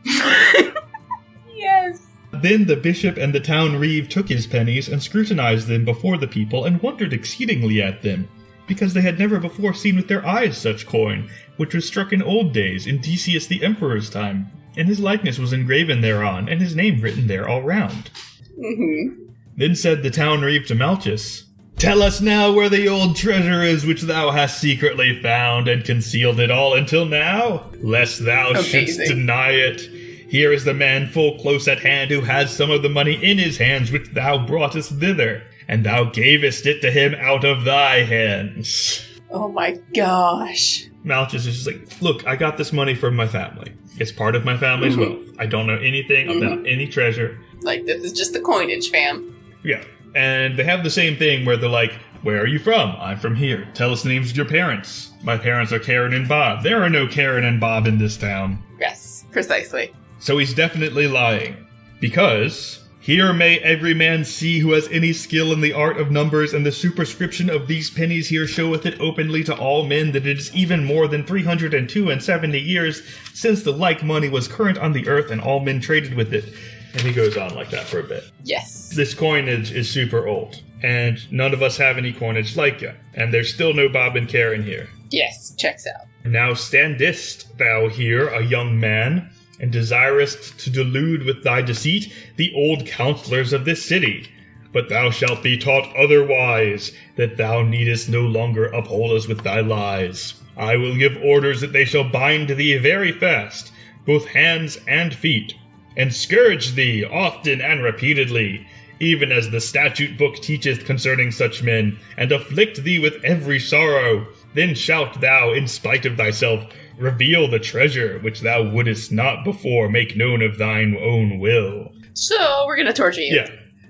Yes. Then the bishop and the town reeve took his pennies and scrutinized them before the people and wondered exceedingly at them, because they had never before seen with their eyes such coin, which was struck in old days, in Decius the emperor's time, and his likeness was engraven thereon, and his name written there all round. Mm-hmm. Then said the town reeve to Malchus, "Tell us now where the old treasure is which thou hast secretly found, and concealed it all until now, lest thou shouldst deny it. Here is the man full close at hand who has some of the money in his hands which thou broughtest thither, and thou gavest it to him out of thy hands." Oh my gosh. Malchus is just like, "Look, I got this money from my family. It's part of my family's wealth. I don't know anything about any treasure." Like, this is just the coinage, fam. Yeah. And they have the same thing where they're like, "Where are you from?" "I'm from here." "Tell us the names of your parents." "My parents are Karen and Bob." "There are no Karen and Bob in this town." Yes, precisely. So he's definitely lying. Because, "Here may every man see who has any skill in the art of numbers, and the superscription of these pennies here showeth it openly to all men that it is even more than 372 years since the like money was current on the earth, and all men traded with it." And he goes on like that for a bit. Yes. This coinage is super old, and none of us have any coinage like it, and there's still no Bob and Karen here. Yes, checks out. "Now standest thou here, a young man, and desirest to delude with thy deceit the old counselors of this city. But thou shalt be taught otherwise, that thou needest no longer uphold us with thy lies. I will give orders that they shall bind thee very fast, both hands and feet, and scourge thee often and repeatedly, even as the statute book teacheth concerning such men, and afflict thee with every sorrow. Then shalt thou, in spite of thyself, reveal the treasure which thou wouldest not before make known of thine own will." So, we're gonna torture you. Yeah.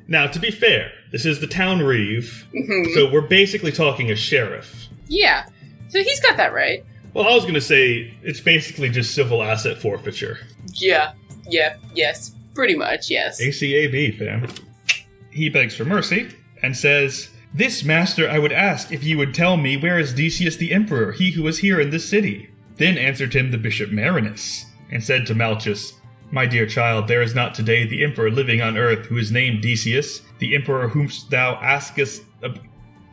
Now, to be fair, this is the town reeve, Mm-hmm. so we're basically talking a sheriff. Yeah. So he's got that right. Well, I was going to say it's basically just civil asset forfeiture. Yeah. Yes. Pretty much, yes. ACAB, fam. He begs for mercy and says, "This, master, I would ask if you would tell me where is Decius the emperor, he who was here in this city." Then answered him the bishop Marinus, and said to Malchus, "My dear child, there is not today the emperor living on earth who is named Decius, the emperor whom thou askest.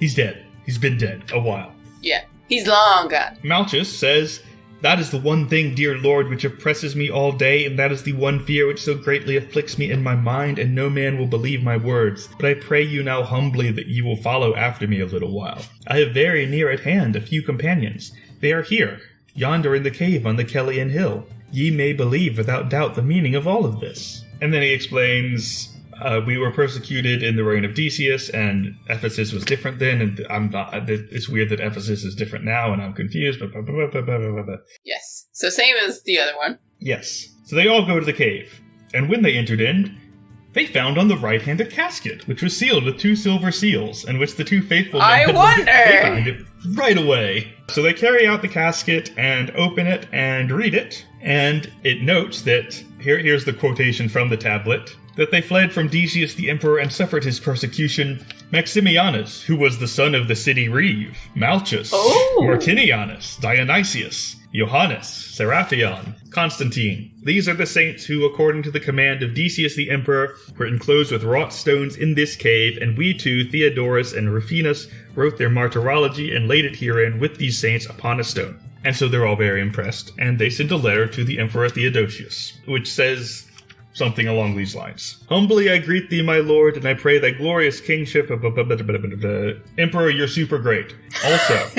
He's dead. He's been dead a while." Yeah. He's long gone. Malchus says, "That is the one thing, dear lord, which oppresses me all day, and that is the one fear which so greatly afflicts me in my mind, and no man will believe my words. But I pray you now humbly that you will follow after me a little while. I have very near at hand a few companions. They are here, yonder in the cave on the Kellian hill. Ye may believe without doubt the meaning of all of this." And then he explains, "We were persecuted in the reign of Decius, and Ephesus was different then, and I'm not. It's weird that Ephesus is different now, and I'm confused." Blah, blah, blah, blah, blah, blah, blah. Yes. So same as the other one. Yes. So they all go to the cave, and when they entered in, they found on the right hand a casket, which was sealed with 2 silver seals, and which the 2 faithful men I wonder! They found it right away. So they carry out the casket and open it and read it, and it notes that, here's the quotation from the tablet, that they fled from Decius the emperor and suffered his persecution, Maximianus, who was the son of the city reeve, Malchus, Martinianus, Dionysius, Johannes, Seraphion, Constantine. These are the saints who, according to the command of Decius the emperor, were enclosed with wrought stones in this cave, and we too, Theodorus and Rufinus, wrote their martyrology and laid it herein with these saints upon a stone. And so they're all very impressed, and they sent a letter to the Emperor Theodosius, which says something along these lines. "Humbly I greet thee, my lord, and I pray thy glorious kingship, Emperor, you're super great. Also,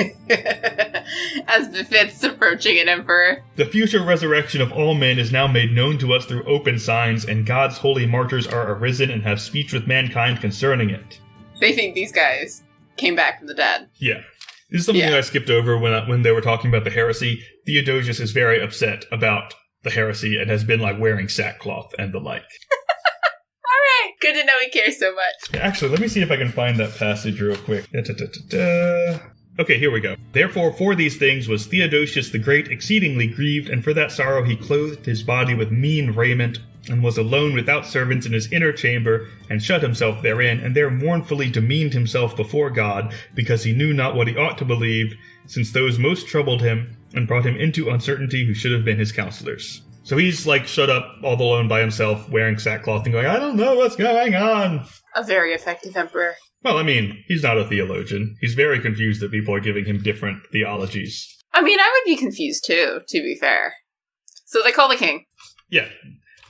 as befits approaching an emperor, the future resurrection of all men is now made known to us through open signs, and God's holy martyrs are arisen and have speech with mankind concerning it." they think these guys came back from the dead. Yeah. This is something that I skipped over when they were talking about the heresy. Theodosius is very upset about the heresy and has been like wearing sackcloth and the like. Alright, good to know he cares so much. Actually, let me see if I can find that passage real quick. Okay, here we go. "Therefore, for these things was Theodosius the Great exceedingly grieved, and for that sorrow he clothed his body with mean raiment, and was alone without servants in his inner chamber, and shut himself therein, and there mournfully demeaned himself before God, because he knew not what he ought to believe, since those most troubled him, and brought him into uncertainty who should have been his counselors. So he's like shut up all alone by himself, wearing sackcloth and going, I don't know what's going on. A very effective emperor. Well, I mean, he's not a theologian. He's very confused that people are giving him different theologies. I mean, I would be confused too, to be fair. So they call the king. Yeah.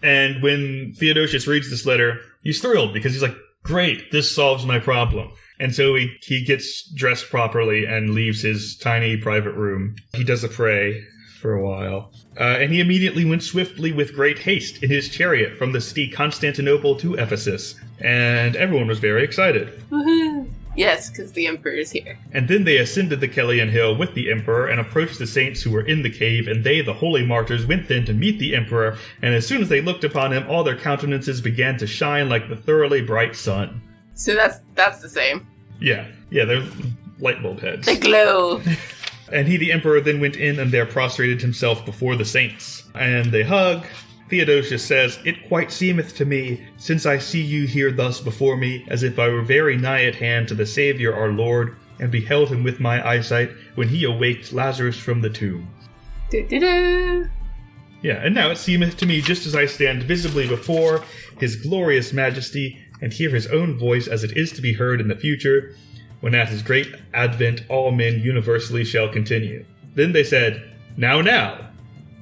And when Theodosius reads this letter, he's thrilled because he's like, great, this solves my problem. And so he gets dressed properly and leaves his tiny private room. He does a pray for a while. And he immediately went swiftly with great haste in his chariot from the city Constantinople to Ephesus. And everyone was very excited. Woohoo! Yes, because the emperor is here. And then they ascended the Celian hill with the emperor and approached the saints who were in the cave, and they, the holy martyrs, went then to meet the emperor, and as soon as they looked upon him, all their countenances began to shine like the thoroughly bright sun. So that's the same. Yeah, they're light bulb heads. They glow. And he, the emperor, then went in and there prostrated himself before the saints. And they hug. Theodosius says, It quite seemeth to me, since I see you here thus before me, as if I were very nigh at hand to the Saviour our Lord, and beheld him with my eyesight, when he awaked Lazarus from the tomb. Do-do-do. Yeah, and now it seemeth to me, just as I stand visibly before his glorious majesty, and hear his own voice as it is to be heard in the future, when at his great advent all men universally shall continue. Then they said, Now.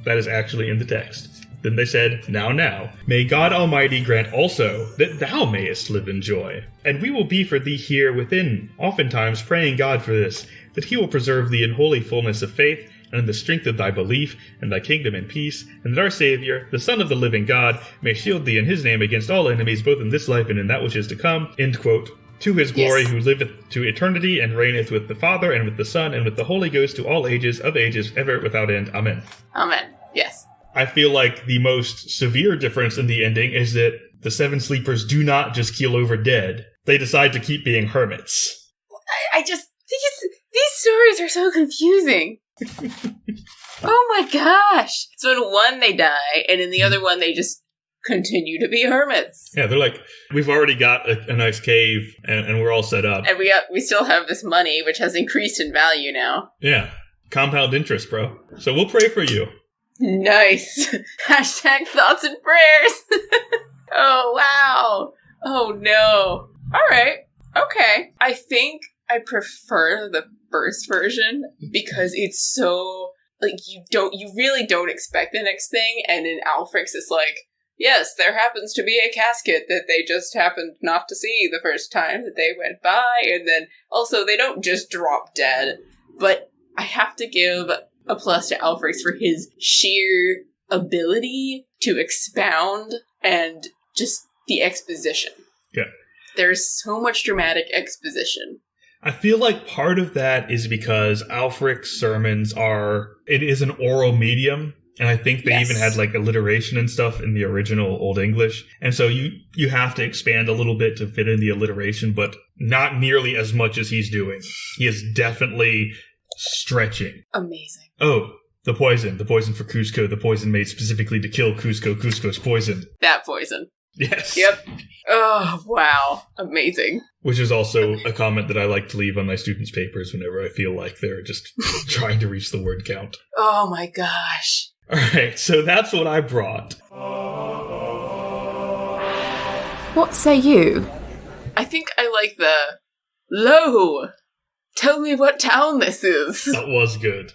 That is actually in the text. Then they said, Now. May God Almighty grant also that thou mayest live in joy. And we will be for thee here within, oftentimes praying God for this, that he will preserve thee in holy fullness of faith, and in the strength of thy belief, and thy kingdom and peace, and that our Saviour, the Son of the living God, may shield thee in his name against all enemies, both in this life and in that which is to come. End quote. To his glory, yes. Who liveth to eternity, and reigneth with the Father, and with the Son, and with the Holy Ghost, to all ages of ages, ever without end. Amen. Amen. Yes. I feel like the most severe difference in the ending is that the Seven Sleepers do not just keel over dead. They decide to keep being hermits. These stories are so confusing. Oh my gosh. So in one they die, and in the other one they just continue to be hermits. Yeah, they're like, we've already got a nice cave, and we're all set up. And we still have this money, which has increased in value now. Yeah. Compound interest, bro. So we'll pray for you. Nice. Hashtag thoughts and prayers. Oh, wow. Oh, no. All right. Okay. I think I prefer the first version because it's so, like, you really don't expect the next thing. And in Alfred's, it's like, yes, there happens to be a casket that they just happened not to see the first time that they went by. And then also they don't just drop dead. But I have to give a plus to Alfred for his sheer ability to expound and just the exposition. Yeah. There's so much dramatic exposition. I feel like part of that is because Alfred's sermons it is an oral medium. And I think they even had like alliteration and stuff in the original Old English. And so you have to expand a little bit to fit in the alliteration, but not nearly as much as he's doing. He is definitely stretching. Amazing. Oh, the poison for Cusco, the poison made specifically to kill Cusco. Cusco's poison. That poison. Yes. Yep. Oh, wow. Amazing. Which is also a comment that I like to leave on my students' papers whenever I feel like they're just trying to reach the word count. Oh my gosh. All right, so that's what I brought. What say you? I think I like the, Lo! Tell me what town this is. That was good.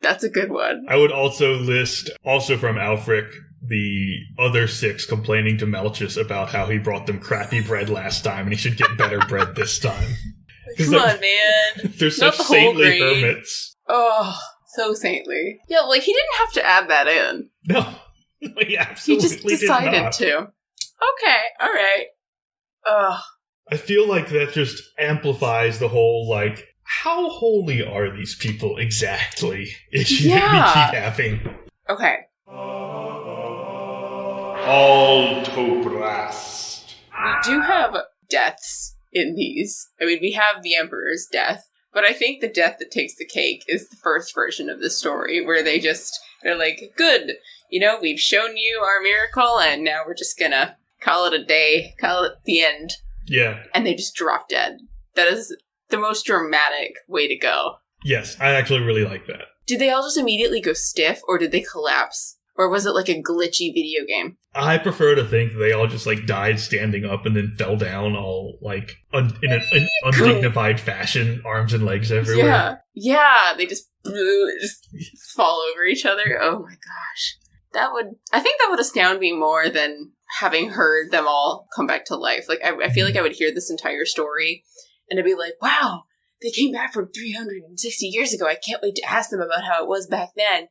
That's a good one. I would also list, also from Alfred, the other 6 complaining to Malchus about how he brought them crappy bread last time and he should get better bread this time. Come on, man. They're such saintly hermits. Oh, so saintly. Yeah, like, he didn't have to add that in. No, he absolutely did not. He just decided to. Okay, alright. Ugh. I feel like that just amplifies the whole, like, how holy are these people exactly? Issue that we keep having. Okay. All Toprast. We do have deaths in these. I mean, we have the Emperor's death, but I think the death that takes the cake is the first version of the story, where they're like, good, we've shown you our miracle, and now we're just gonna call it a day, call it the end. Yeah. And they just drop dead. That is the most dramatic way to go. Yes, I actually really like that. Did they all just immediately go stiff, or did they collapse? Or was it like a glitchy video game? I prefer to think they all just, like, died standing up and then fell down all, like, in an undignified fashion, arms and legs everywhere. Yeah, they just fall over each other. Oh my gosh. I think that would astound me more than having heard them all come back to life. Like, I feel like I would hear this entire story, and I'd be like, wow, they came back from 360 years ago. I can't wait to ask them about how it was back then.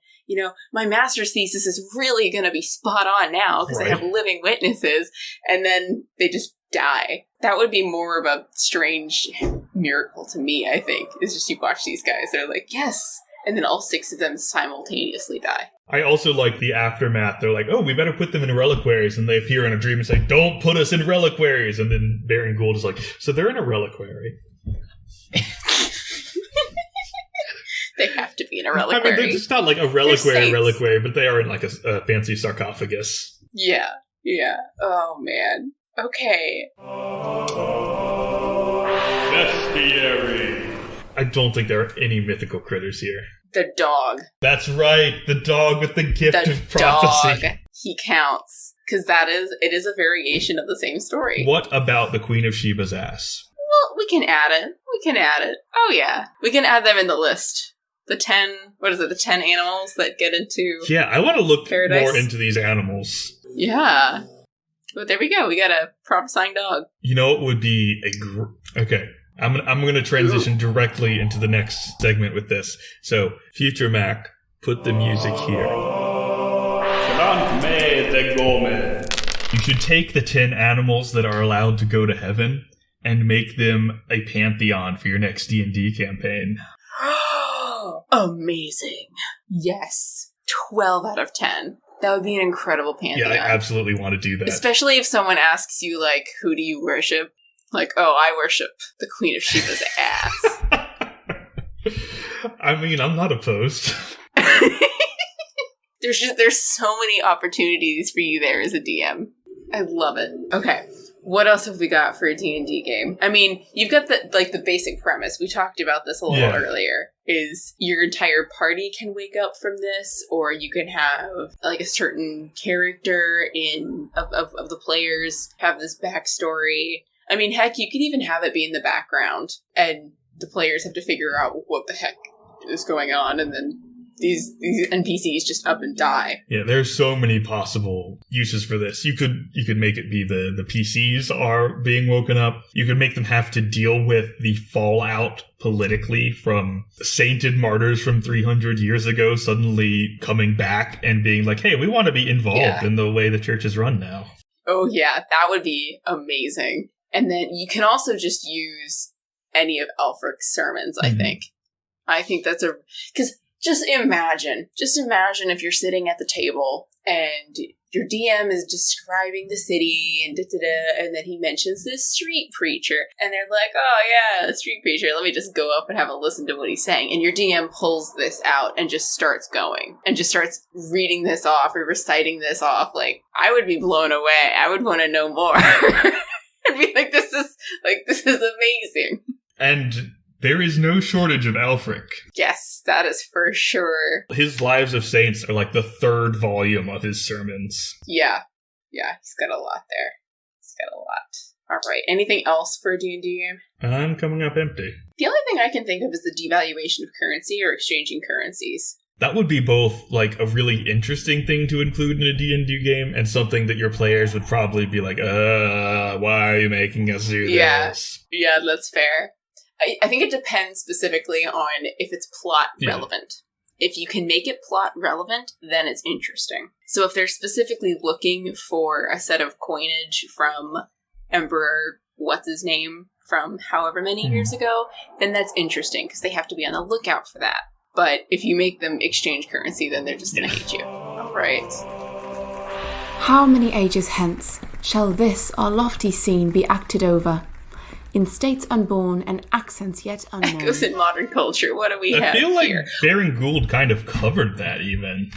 My master's thesis is really going to be spot on now because I have living witnesses. And then they just die. That would be more of a strange miracle to me, I think. Is just you watch these guys. They're like, yes. And then all 6 of them simultaneously die. I also like the aftermath. They're like, oh, we better put them in reliquaries. And they appear in a dream and say, don't put us in reliquaries. And then Baron Gould is like, so they're in a reliquary. They have to be in a reliquary. I mean, they're just not like a reliquary, but they are in like a fancy sarcophagus. Yeah. Oh, man. Okay. Bestiary. I don't think there are any mythical critters here. The dog. That's right. The dog with the gift of prophecy. Dog. He counts. Because it is a variation of the same story. What about the Queen of Sheba's ass? Well, we can add it. Oh, yeah. We can add them in the list. The 10 animals that get into Yeah, I want to look paradise. more into these animals. Yeah. But there we go. We got a prophesying dog. You know, it would be okay. I'm going to transition directly into the next segment with this. So, Future Mac, put the music here. You should take the 10 animals that are allowed to go to heaven and make them a pantheon for your next D&D campaign. Amazing. Yes. 12 out of 10. That would be an incredible pantheon. Yeah, I absolutely want to do that. Especially if someone asks you, like, who do you worship? Like, oh, I worship the Queen of Sheba's ass. I mean, I'm not opposed. There's so many opportunities for you there as a DM. I love it. Okay. What else have we got for a D&D game? I mean, you've got the basic premise. We talked about this a little earlier. Is your entire party can wake up from this, or you can have like a certain character of the players have this backstory. I mean, heck, you could even have it be in the background, and the players have to figure out what the heck is going on, and then these NPCs just up and die. Yeah, there's so many possible uses for this. You could make it be the PCs are being woken up. You could make them have to deal with the fallout politically from sainted martyrs from 300 years ago suddenly coming back and being like, hey, we want to be involved in the way the church is run now. Oh yeah, that would be amazing. And then you can also just use any of Alfred's sermons, I think. I think that's because Just imagine if you're sitting at the table and your DM is describing the city and and then he mentions this street preacher and they're like, oh yeah, street preacher, let me just go up and have a listen to what he's saying. And your DM pulls this out and just starts going and just starts reading this off or reciting this off. Like, I would be blown away. I would want to know more. I'd be like, this is amazing. And there is no shortage of Alfred. Yes, that is for sure. His Lives of Saints are like the 3rd volume of his sermons. Yeah, he's got a lot there. He's got a lot. All right, anything else for a D&D game? I'm coming up empty. The only thing I can think of is the devaluation of currency or exchanging currencies. That would be both like a really interesting thing to include in a D&D game and something that your players would probably be like, why are you making us do this? Yeah, that's fair. I think it depends specifically on if it's plot relevant. If you can make it plot relevant, then it's interesting. So if they're specifically looking for a set of coinage from Emperor what's-his-name from however many years ago, then that's interesting because they have to be on the lookout for that. But if you make them exchange currency, then they're just going to hate you. Right. How many ages hence shall this our lofty scene be acted over? In states unborn and accents yet unknown. Echoes in modern culture. What do we have I feel like here? Baron Gould kind of covered that even.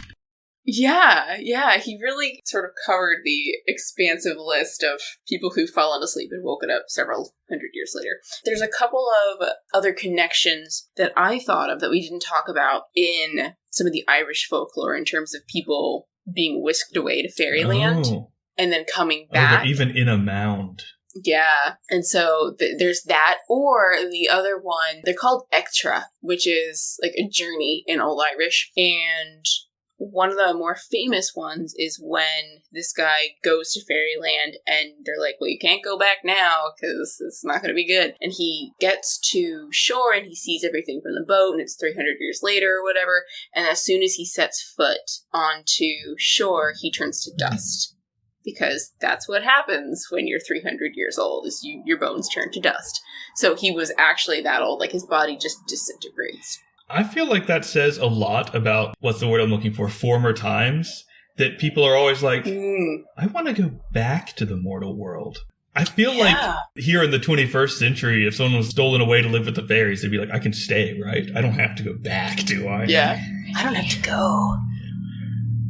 Yeah, he really sort of covered the expansive list of people who've fallen asleep and woken up several hundred years later. There's a couple of other connections that I thought of that we didn't talk about in some of the Irish folklore in terms of people being whisked away to fairyland and then coming back. They're even in a mound. Yeah, and so there's that, or the other one, they're called Ectra, which is like a journey in Old Irish, and one of the more famous ones is when this guy goes to fairyland and they're like, well, you can't go back now because it's not going to be good. And he gets to shore and he sees everything from the boat and it's 300 years later or whatever. And as soon as he sets foot onto shore, he turns to dust. Because that's what happens when you're 300 years old, is your bones turn to dust. So he was actually that old, like his body just disintegrates. I feel like that says a lot about, what's the word I'm looking for, former times, that people are always like, I want to go back to the mortal world. I feel like here in the 21st century, if someone was stolen away to live with the fairies, they'd be like, I can stay, right? I don't have to go back, do I? Yeah. I don't have to go.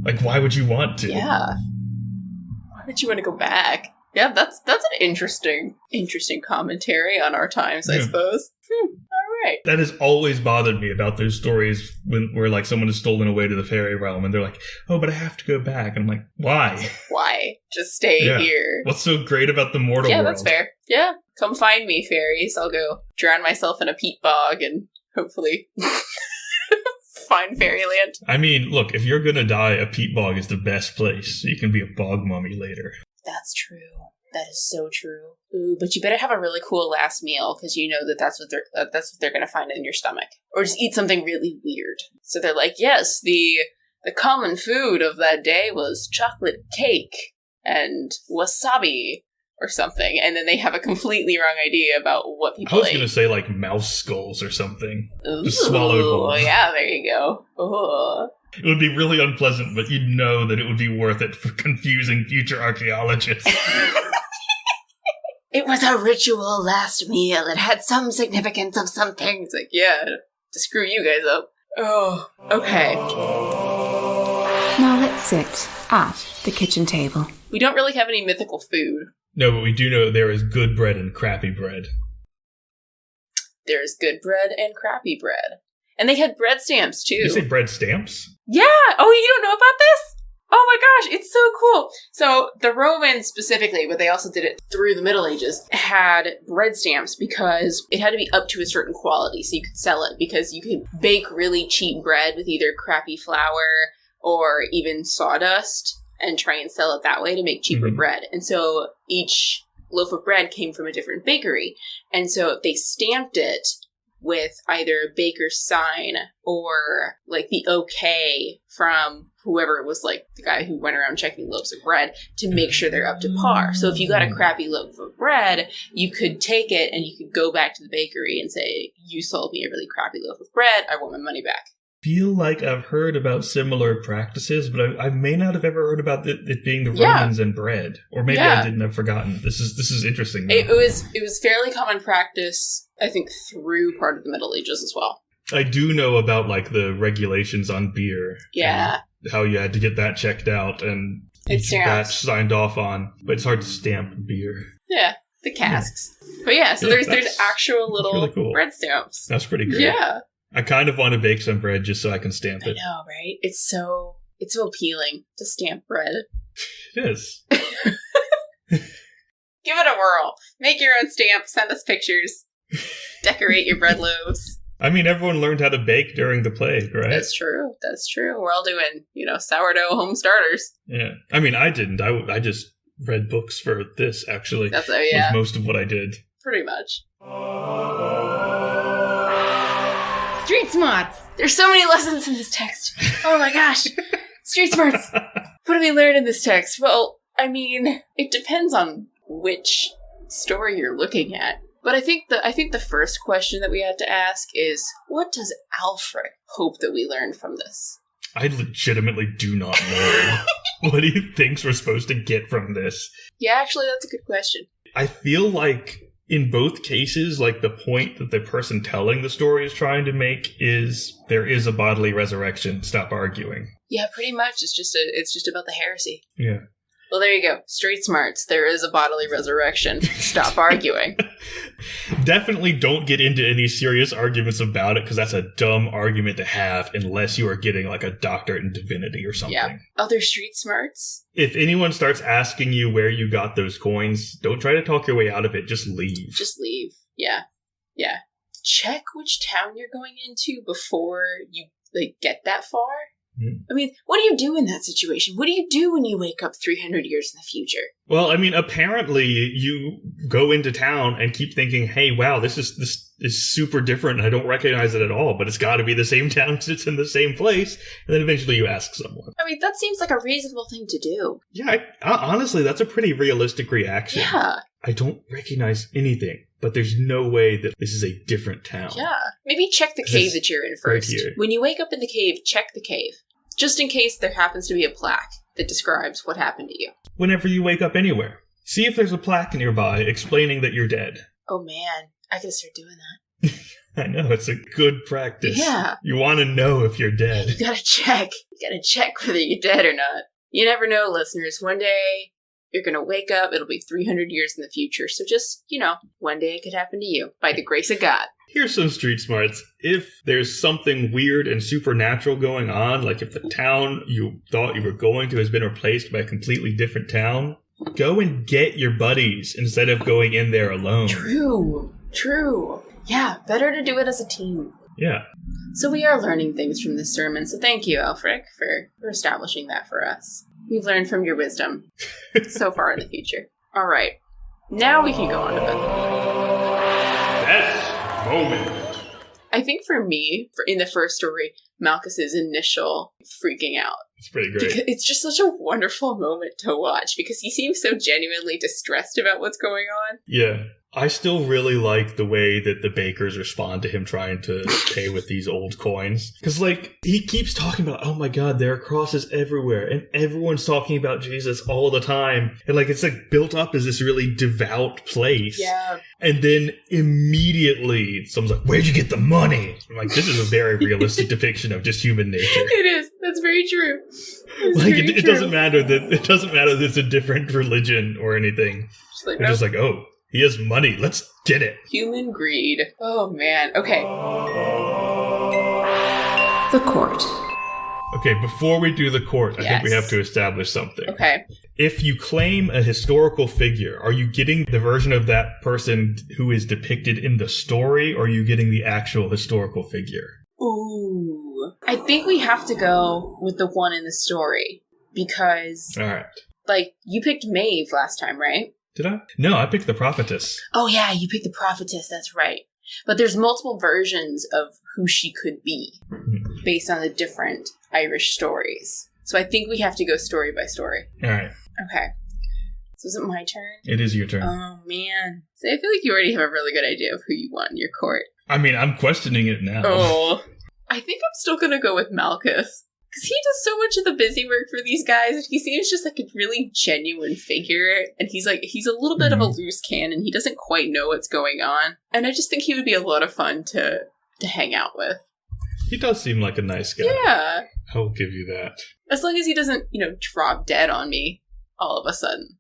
Like, why would you want to? Yeah. Why would you want to go back? Yeah, that's an interesting commentary on our times, I suppose. All right. That has always bothered me about those stories where like someone is stolen away to the fairy realm and they're like, oh, but I have to go back. And I'm like, why? Why? Just stay here. What's so great about the mortal world? Yeah, that's fair. Yeah. Come find me, fairies. I'll go drown myself in a peat bog and hopefully find fairyland. I mean, look, if you're gonna die, a peat bog is the best place. You can be a bog mummy later. That's true. That is so true. Ooh, but you better have a really cool last meal because you know that's what they're going to find in your stomach, or just eat something really weird. So they're like, yes, the common food of that day was chocolate cake and wasabi or something, and then they have a completely wrong idea about what people ate. I was going to say like mouse skulls or something. Ooh, just swallowed whole. Yeah, there you go. Ooh. It would be really unpleasant, but you'd know that it would be worth it for confusing future archaeologists. It was a ritual last meal. It had some significance of something. It's like, yeah, to screw you guys up. Oh, okay. Now let's sit at the kitchen table. We don't really have any mythical food. No, but we do know there is good bread and crappy bread. There's good bread and crappy bread. And they had bread stamps, too. Did you say bread stamps? Yeah! Oh, you don't know about this? Oh my gosh, it's so cool. So the Romans specifically, but they also did it through the Middle Ages, had bread stamps because it had to be up to a certain quality so you could sell it, because you could bake really cheap bread with either crappy flour or even sawdust and try and sell it that way to make cheaper bread. And so each loaf of bread came from a different bakery. And so they stamped it with either a baker's sign or like the okay from whoever was like the guy who went around checking loaves of bread to make sure they're up to par. So if you got a crappy loaf of bread, you could take it and you could go back to the bakery and say, you sold me a really crappy loaf of bread, I want my money back. Feel like I've heard about similar practices, but I may not have ever heard about it being the Romans and bread, or maybe I didn't have forgotten. This is interesting. It was fairly common practice, I think, through part of the Middle Ages as well. I do know about like the regulations on beer. Yeah, how you had to get that checked out and each batch signed off on, but it's hard to stamp beer. Yeah, the casks. But yeah, so there's actual little really cool bread stamps. That's pretty great. Yeah. I kind of want to bake some bread just so I can stamp it. I know, right? It's so appealing to stamp bread. It is. Give it a whirl. Make your own stamp. Send us pictures. Decorate your bread loaves. I mean, everyone learned how to bake during the plague, right? That's true. We're all doing, sourdough home starters. Yeah. I mean, I didn't. I just read books for this, actually. Was most of what I did. Pretty much. Street smarts! There's so many lessons in this text. Oh my gosh. Street smarts. What do we learn in this text? Well, I mean, it depends on which story you're looking at. But I think the first question that we had to ask is, what does Alfred hope that we learn from this? I legitimately do not know. What do you think we're supposed to get from this? Yeah, actually, that's a good question. I feel like in both cases, like, the point that the person telling the story is trying to make is there is a bodily resurrection. Stop arguing. Yeah, pretty much. It's just about the heresy. Yeah. Well, there you go. Street smarts. There is a bodily resurrection. Stop arguing. Definitely don't get into any serious arguments about it, because that's a dumb argument to have unless you are getting, like, a doctorate in divinity or something. Yeah. Other street smarts? If anyone starts asking you where you got those coins, don't try to talk your way out of it. Just leave. Just leave. Yeah. Yeah. Check which town you're going into before you, like, get that far. I mean, what do you do in that situation? What do you do when you wake up 300 years in the future? Well, I mean, apparently you go into town and keep thinking, hey, wow, this is super different and I don't recognize it at all, but it's got to be the same town because it's in the same place. And then eventually you ask someone. I mean, that seems like a reasonable thing to do. Yeah, honestly, that's a pretty realistic reaction. Yeah. I don't recognize anything, but there's no way that this is a different town. Yeah. Maybe check the cave that you're in first. Right, when you wake up in the cave, check the cave. Just in case there happens to be a plaque that describes what happened to you. Whenever you wake up anywhere, see if there's a plaque nearby explaining that you're dead. Oh man, I gotta start doing that. I know, it's a good practice. Yeah. You want to know if you're dead. You gotta check. You gotta check whether you're dead or not. You never know, listeners. One day, you're gonna wake up, it'll be 300 years in the future. So just, one day it could happen to you, by the grace of God. Here's some street smarts. If there's something weird and supernatural going on, like if the town you thought you were going to has been replaced by a completely different town, go and get your buddies instead of going in there alone. True. Yeah, better to do it as a team. Yeah. So we are learning things from this sermon, so thank you, Alfred, for establishing that for us. We've learned from your wisdom so far in the future. All right. Now we can go on to Best moment. I think for me, in the first story, Malchus's initial freaking out. It's pretty great. Because it's just such a wonderful moment to watch because he seems so genuinely distressed about what's going on. Yeah. I still really like the way that the bakers respond to him trying to pay with these old coins. Because, he keeps talking about, oh my god, there are crosses everywhere. And everyone's talking about Jesus all the time. And, it's, built up as this really devout place. Yeah. And then immediately someone's like, where'd you get the money? I'm like, this is a very realistic depiction of just human nature. It is. That's very true. It doesn't matter that it's a different religion or anything. They're just like, oh, he has money. Let's get it. Human greed. Oh, man. Okay. The court. Okay, before we do the court, I think we Yes. have to establish something. Okay. If you claim a historical figure, are you getting the version of that person who is depicted in the story, or are you getting the actual historical figure? Ooh. I think we have to go with the one in the story because, All right. you picked Maeve last time, right? Did I? No, I picked the prophetess. Oh, yeah, you picked the prophetess. That's right. But there's multiple versions of who she could be based on the different Irish stories. So I think we have to go story by story. All right. Okay. So is it my turn? It is your turn. Oh, man. So I feel like you already have a really good idea of who you want in your court. I mean, I'm questioning it now. Oh. I think I'm still going to go with Malchus. Because he does so much of the busy work for these guys, and he seems just like a really genuine figure, and he's a little bit of a loose cannon. He doesn't quite know what's going on, and I just think he would be a lot of fun to hang out with. He does seem like a nice guy. Yeah. I'll give you that. As long as he doesn't, drop dead on me all of a sudden.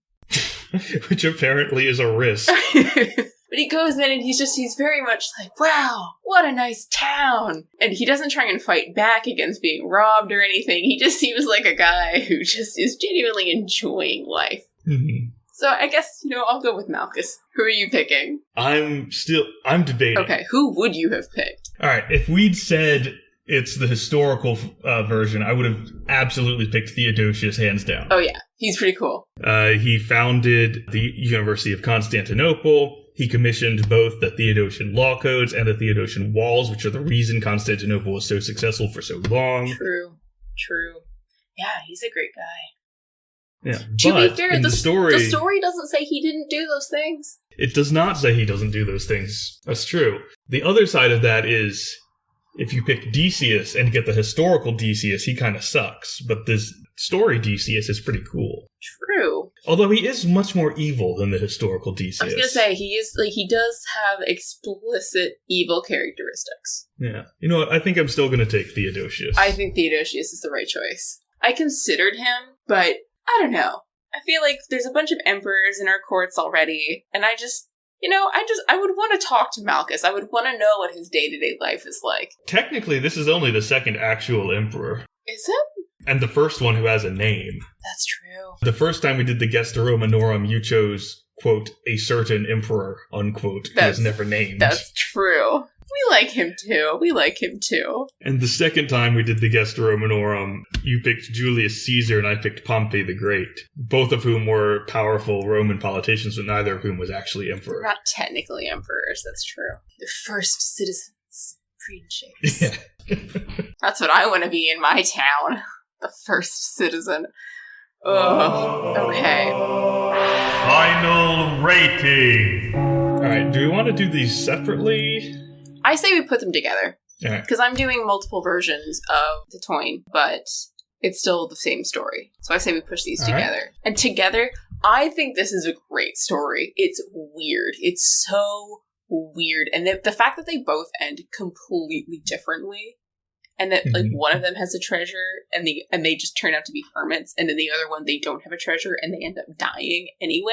Which apparently is a risk. But he goes in and he's very much like, wow, what a nice town. And he doesn't try and fight back against being robbed or anything. He just seems like a guy who just is genuinely enjoying life. Mm-hmm. So I guess, I'll go with Malchus. Who are you picking? I'm debating. Okay, who would you have picked? All right, if we'd said it's the historical version, I would have absolutely picked Theodosius hands down. Oh yeah, he's pretty cool. He founded the University of Constantinople. He commissioned both the Theodosian law codes and the Theodosian walls, which are the reason Constantinople was so successful for so long. True. Yeah, he's a great guy. Yeah, To but be fair, in the story doesn't say he didn't do those things. It does not say he doesn't do those things. That's true. The other side of that is If you pick Decius and get the historical Decius, he kind of sucks. But this story Decius is pretty cool. True. Although he is much more evil than the historical Decius. I was gonna say, he does have explicit evil characteristics. Yeah. You know what? I think I'm still gonna take Theodosius. I think Theodosius is the right choice. I considered him, but I don't know. I feel like there's a bunch of emperors in our courts already, and I would want to talk to Malchus. I would want to know what his day-to-day life is like. Technically, this is only the second actual emperor. Is it? And the first one who has a name. That's true. The first time we did the Gesta Romanorum, you chose, quote, a certain emperor, unquote, who was never named. That's true. We like him too. And the second time we did the Gesta Romanorum, you picked Julius Caesar and I picked Pompey the Great, both of whom were powerful Roman politicians, but neither of whom was actually emperor. Not technically emperors, that's true. The first citizens, pre-shapes. Yeah. That's what I want to be in my town. The first citizen. Ugh. Okay. Final rating. Alright, do we want to do these separately? I say we put them together. Alright. Because I'm doing multiple versions of the Tain, but it's still the same story. So I say we push these together. Right. And together, I think this is a great story. It's weird. It's so weird. And the fact that they both end completely differently, and that like one of them has a treasure, and they just turn out to be hermits, and then the other one, they don't have a treasure, and they end up dying anyway.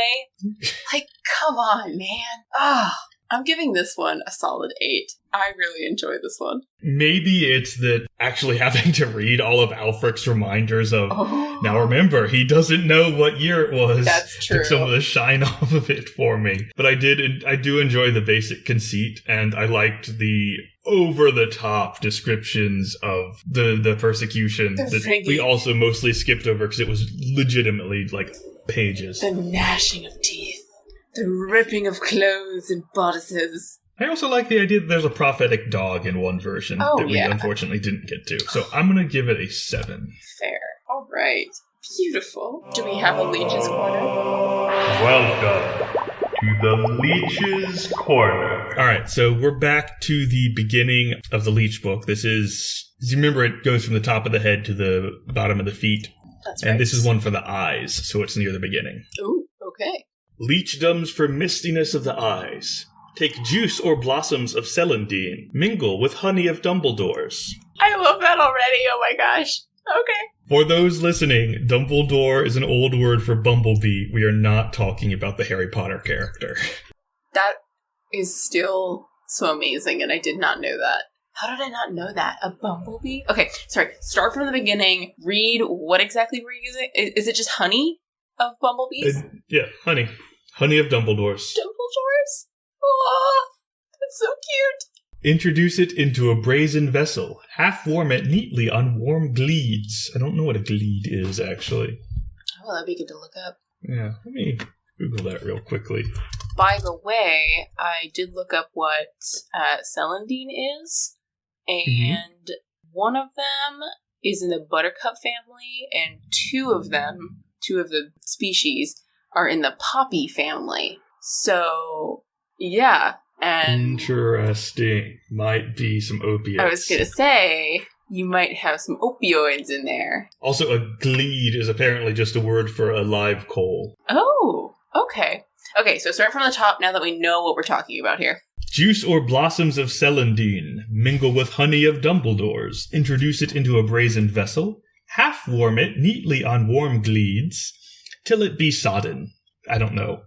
Like, come on, man. I'm giving this one a solid 8. I really enjoy this one. Maybe it's that actually having to read all of Alfred's reminders of, now remember, he doesn't know what year it was. That's true. Took some of the shine off of it for me. But I do enjoy the basic conceit, and I liked the over-the-top descriptions of the persecution that we also mostly skipped over because it was legitimately, like, pages. The gnashing of teeth. The ripping of clothes and bodices. I also like the idea that there's a prophetic dog in one version that we unfortunately didn't get to. So I'm going to give it a 7. Fair. All right. Beautiful. Do we have a Leech's Corner? Welcome to the Leech's Corner. All right, so we're back to the beginning of the Leech book. This is, as you remember, it goes from the top of the head to the bottom of the feet. That's right. And this is one for the eyes, so it's near the beginning. Ooh, okay. Leechdoms for mistiness of the eyes. Take juice or blossoms of celandine. Mingle with honey of Dumbledore's. I love that already. Oh my gosh. Okay. For those listening, Dumbledore is an old word for bumblebee. We are not talking about the Harry Potter character. That is still so amazing, and I did not know that. How did I not know that? A bumblebee? Okay, sorry. Start from the beginning. Read what exactly we're using. Is it just honey of bumblebees? Yeah, honey. Honey of Dumbledore's. Dumbledore's? Oh, that's so cute. Introduce it into a brazen vessel. Half warm it neatly on warm gleeds. I don't know what a gleed is, actually. Oh, that'd be good to look up. Yeah, let me Google that real quickly. By the way, I did look up what celandine is, and one of them is in the buttercup family, and two of the species are in the poppy family. So, yeah. And interesting. Might be some opiates. I was going to say, you might have some opioids in there. Also, a gleed is apparently just a word for a live coal. Oh, okay. Okay, so start from the top now that we know what we're talking about here. Juice or blossoms of celandine. Mingle with honey of Dumbledore's. Introduce it into a brazen vessel. Half warm it neatly on warm gleeds. Till it be sodden. I don't know.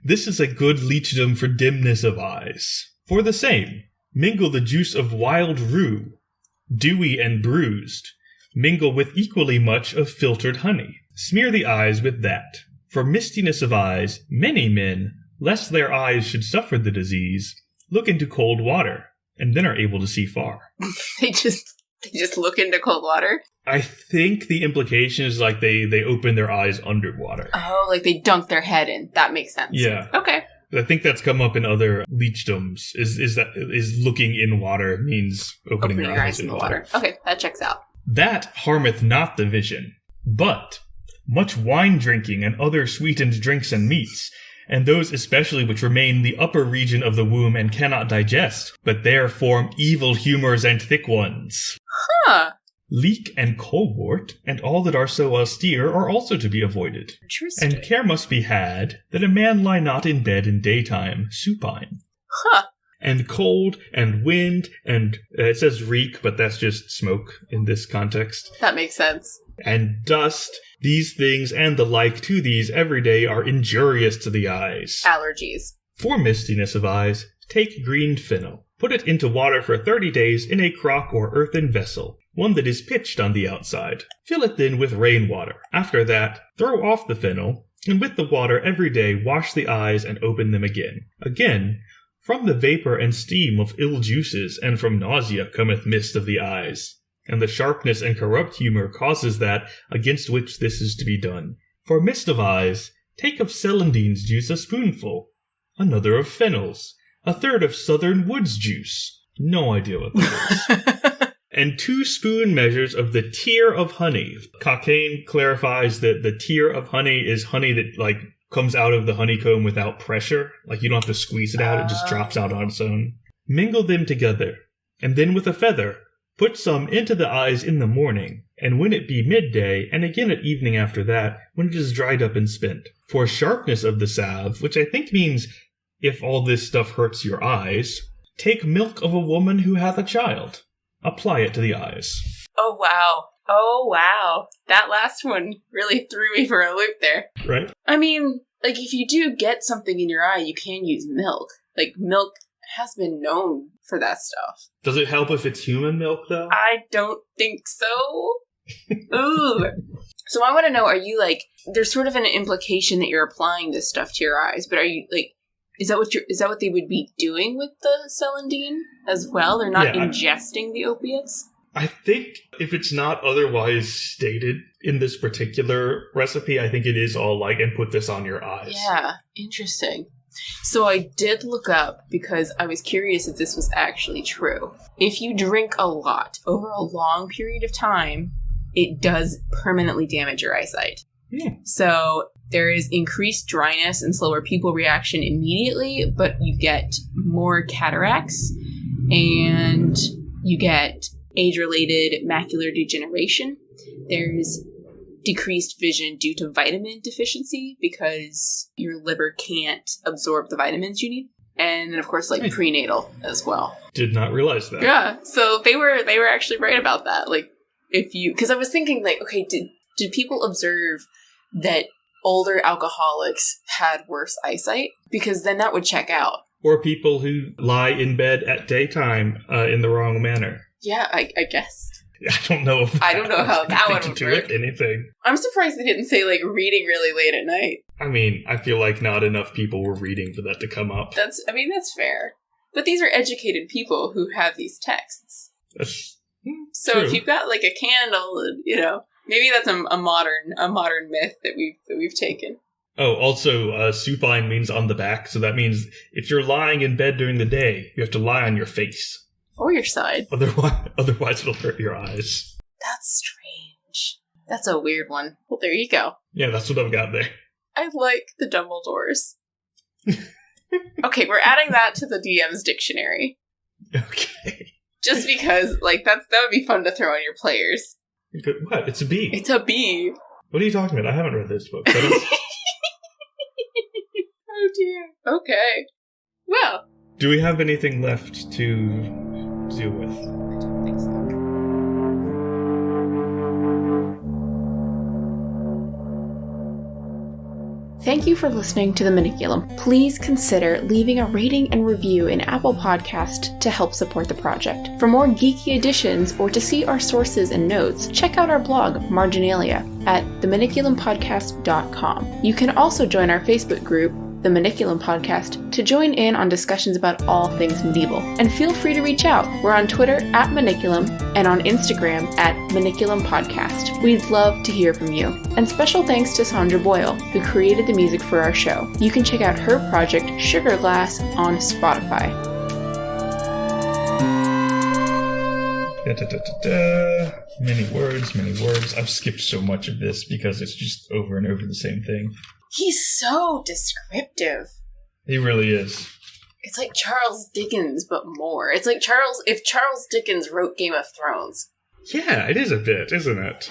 This is a good leechdom for dimness of eyes. For the same, mingle the juice of wild rue, dewy and bruised. Mingle with equally much of filtered honey. Smear the eyes with that. For mistiness of eyes, many men, lest their eyes should suffer the disease, look into cold water, and then are able to see far. They just look into cold water? I think the implication is like they open their eyes underwater. Oh, like they dunk their head in. That makes sense. Yeah. Okay. I think that's come up in other leechdoms. Is looking in water means opening your eyes in the water. Okay, that checks out. That harmeth not the vision, but much wine drinking and other sweetened drinks and meats, and those especially which remain in the upper region of the womb and cannot digest, but there form evil humours and thick ones. Huh. Leek and colewort, and all that are so austere, are also to be avoided. Interesting. And care must be had that a man lie not in bed in daytime, supine. Huh. And cold, and wind, and it says reek, but that's just smoke in this context. That makes sense. And dust, these things and the like to these every day are injurious to the eyes. Allergies. For mistiness of eyes, take green fennel. Put it into water for 30 days in a crock or earthen vessel, one that is pitched on the outside. Fill it then with rainwater. After that, throw off the fennel, and with the water every day wash the eyes and open them again. Again, from the vapor and steam of ill juices and from nausea cometh mist of the eyes. And the sharpness and corrupt humour causes that against which this is to be done. For mist of eyes, take of celandine's juice a spoonful, another of fennel's, a third of southern woods juice. No idea what that is. And 2 spoon measures of the tear of honey. Cockayne clarifies that the tear of honey is honey that, comes out of the honeycomb without pressure. You don't have to squeeze it out, it just drops out on its own. Mingle them together, and then with a feather, put some into the eyes in the morning, and when it be midday, and again at evening after that, when it is dried up and spent. For sharpness of the salve, which I think means if all this stuff hurts your eyes, take milk of a woman who hath a child. Apply it to the eyes. Oh, wow. Oh, wow. That last one really threw me for a loop there. Right? I mean, if you do get something in your eye, you can use milk. Milk has been known for that stuff. Does it help if it's human milk, though? I don't think so. Ooh. So I want to know, are you, there's sort of an implication that you're applying this stuff to your eyes, but are you, is that what they would be doing with the celandine as well? They're not ingesting the opiates? I think if it's not otherwise stated in this particular recipe, I think it is all and put this on your eyes. Yeah, interesting. So I did look up because I was curious if this was actually true. If you drink a lot over a long period of time, it does permanently damage your eyesight. Yeah. So there is increased dryness and slower pupil reaction immediately, but you get more cataracts and you get age-related macular degeneration. There's decreased vision due to vitamin deficiency because your liver can't absorb the vitamins you need. And then, of course, prenatal as well. Did not realize that. Yeah, so they were actually right about that. Because I was thinking, okay, did people observe that older alcoholics had worse eyesight? Because then that would check out. Or people who lie in bed at daytime in the wrong manner. Yeah, I guess. I don't know how that one would work. Anything. I'm surprised they didn't say reading really late at night. I mean, I feel like not enough people were reading for that to come up. That's fair. But these are educated people who have these texts. That's so true. If you've got a candle, maybe that's a modern myth that we've taken. Oh, also, supine means on the back, so that means if you're lying in bed during the day, you have to lie on your face. Or your side. Otherwise it'll hurt your eyes. That's strange. That's a weird one. Well, there you go. Yeah, that's what I've got there. I like the Dumbledores. Okay, we're adding that to the DM's dictionary. Okay. Just because, that would be fun to throw on your players. What? It's a B. It's a B. What are you talking about? I haven't read this book. Oh dear. Okay. Well. Do we have anything left to deal with? I don't think so. Thank you for listening to the Maniculum. Please consider leaving a rating and review in Apple Podcast to help support the project. For more geeky editions or to see our sources and notes, check out our blog, Marginalia, at themaniculumpodcast.com. You can also join our Facebook group, The Maniculum Podcast, to join in on discussions about all things medieval. And feel free to reach out. We're on Twitter at Maniculum and on Instagram at Maniculum Podcast. We'd love to hear from you. And special thanks to Sandra Boyle, who created the music for our show. You can check out her project, Sugar Glass, on Spotify. Many words. I've skipped so much of this because it's just over and over the same thing. He's so descriptive. He really is. It's like Charles Dickens, but more. It's like if Charles Dickens wrote Game of Thrones. Yeah, it is a bit, isn't it?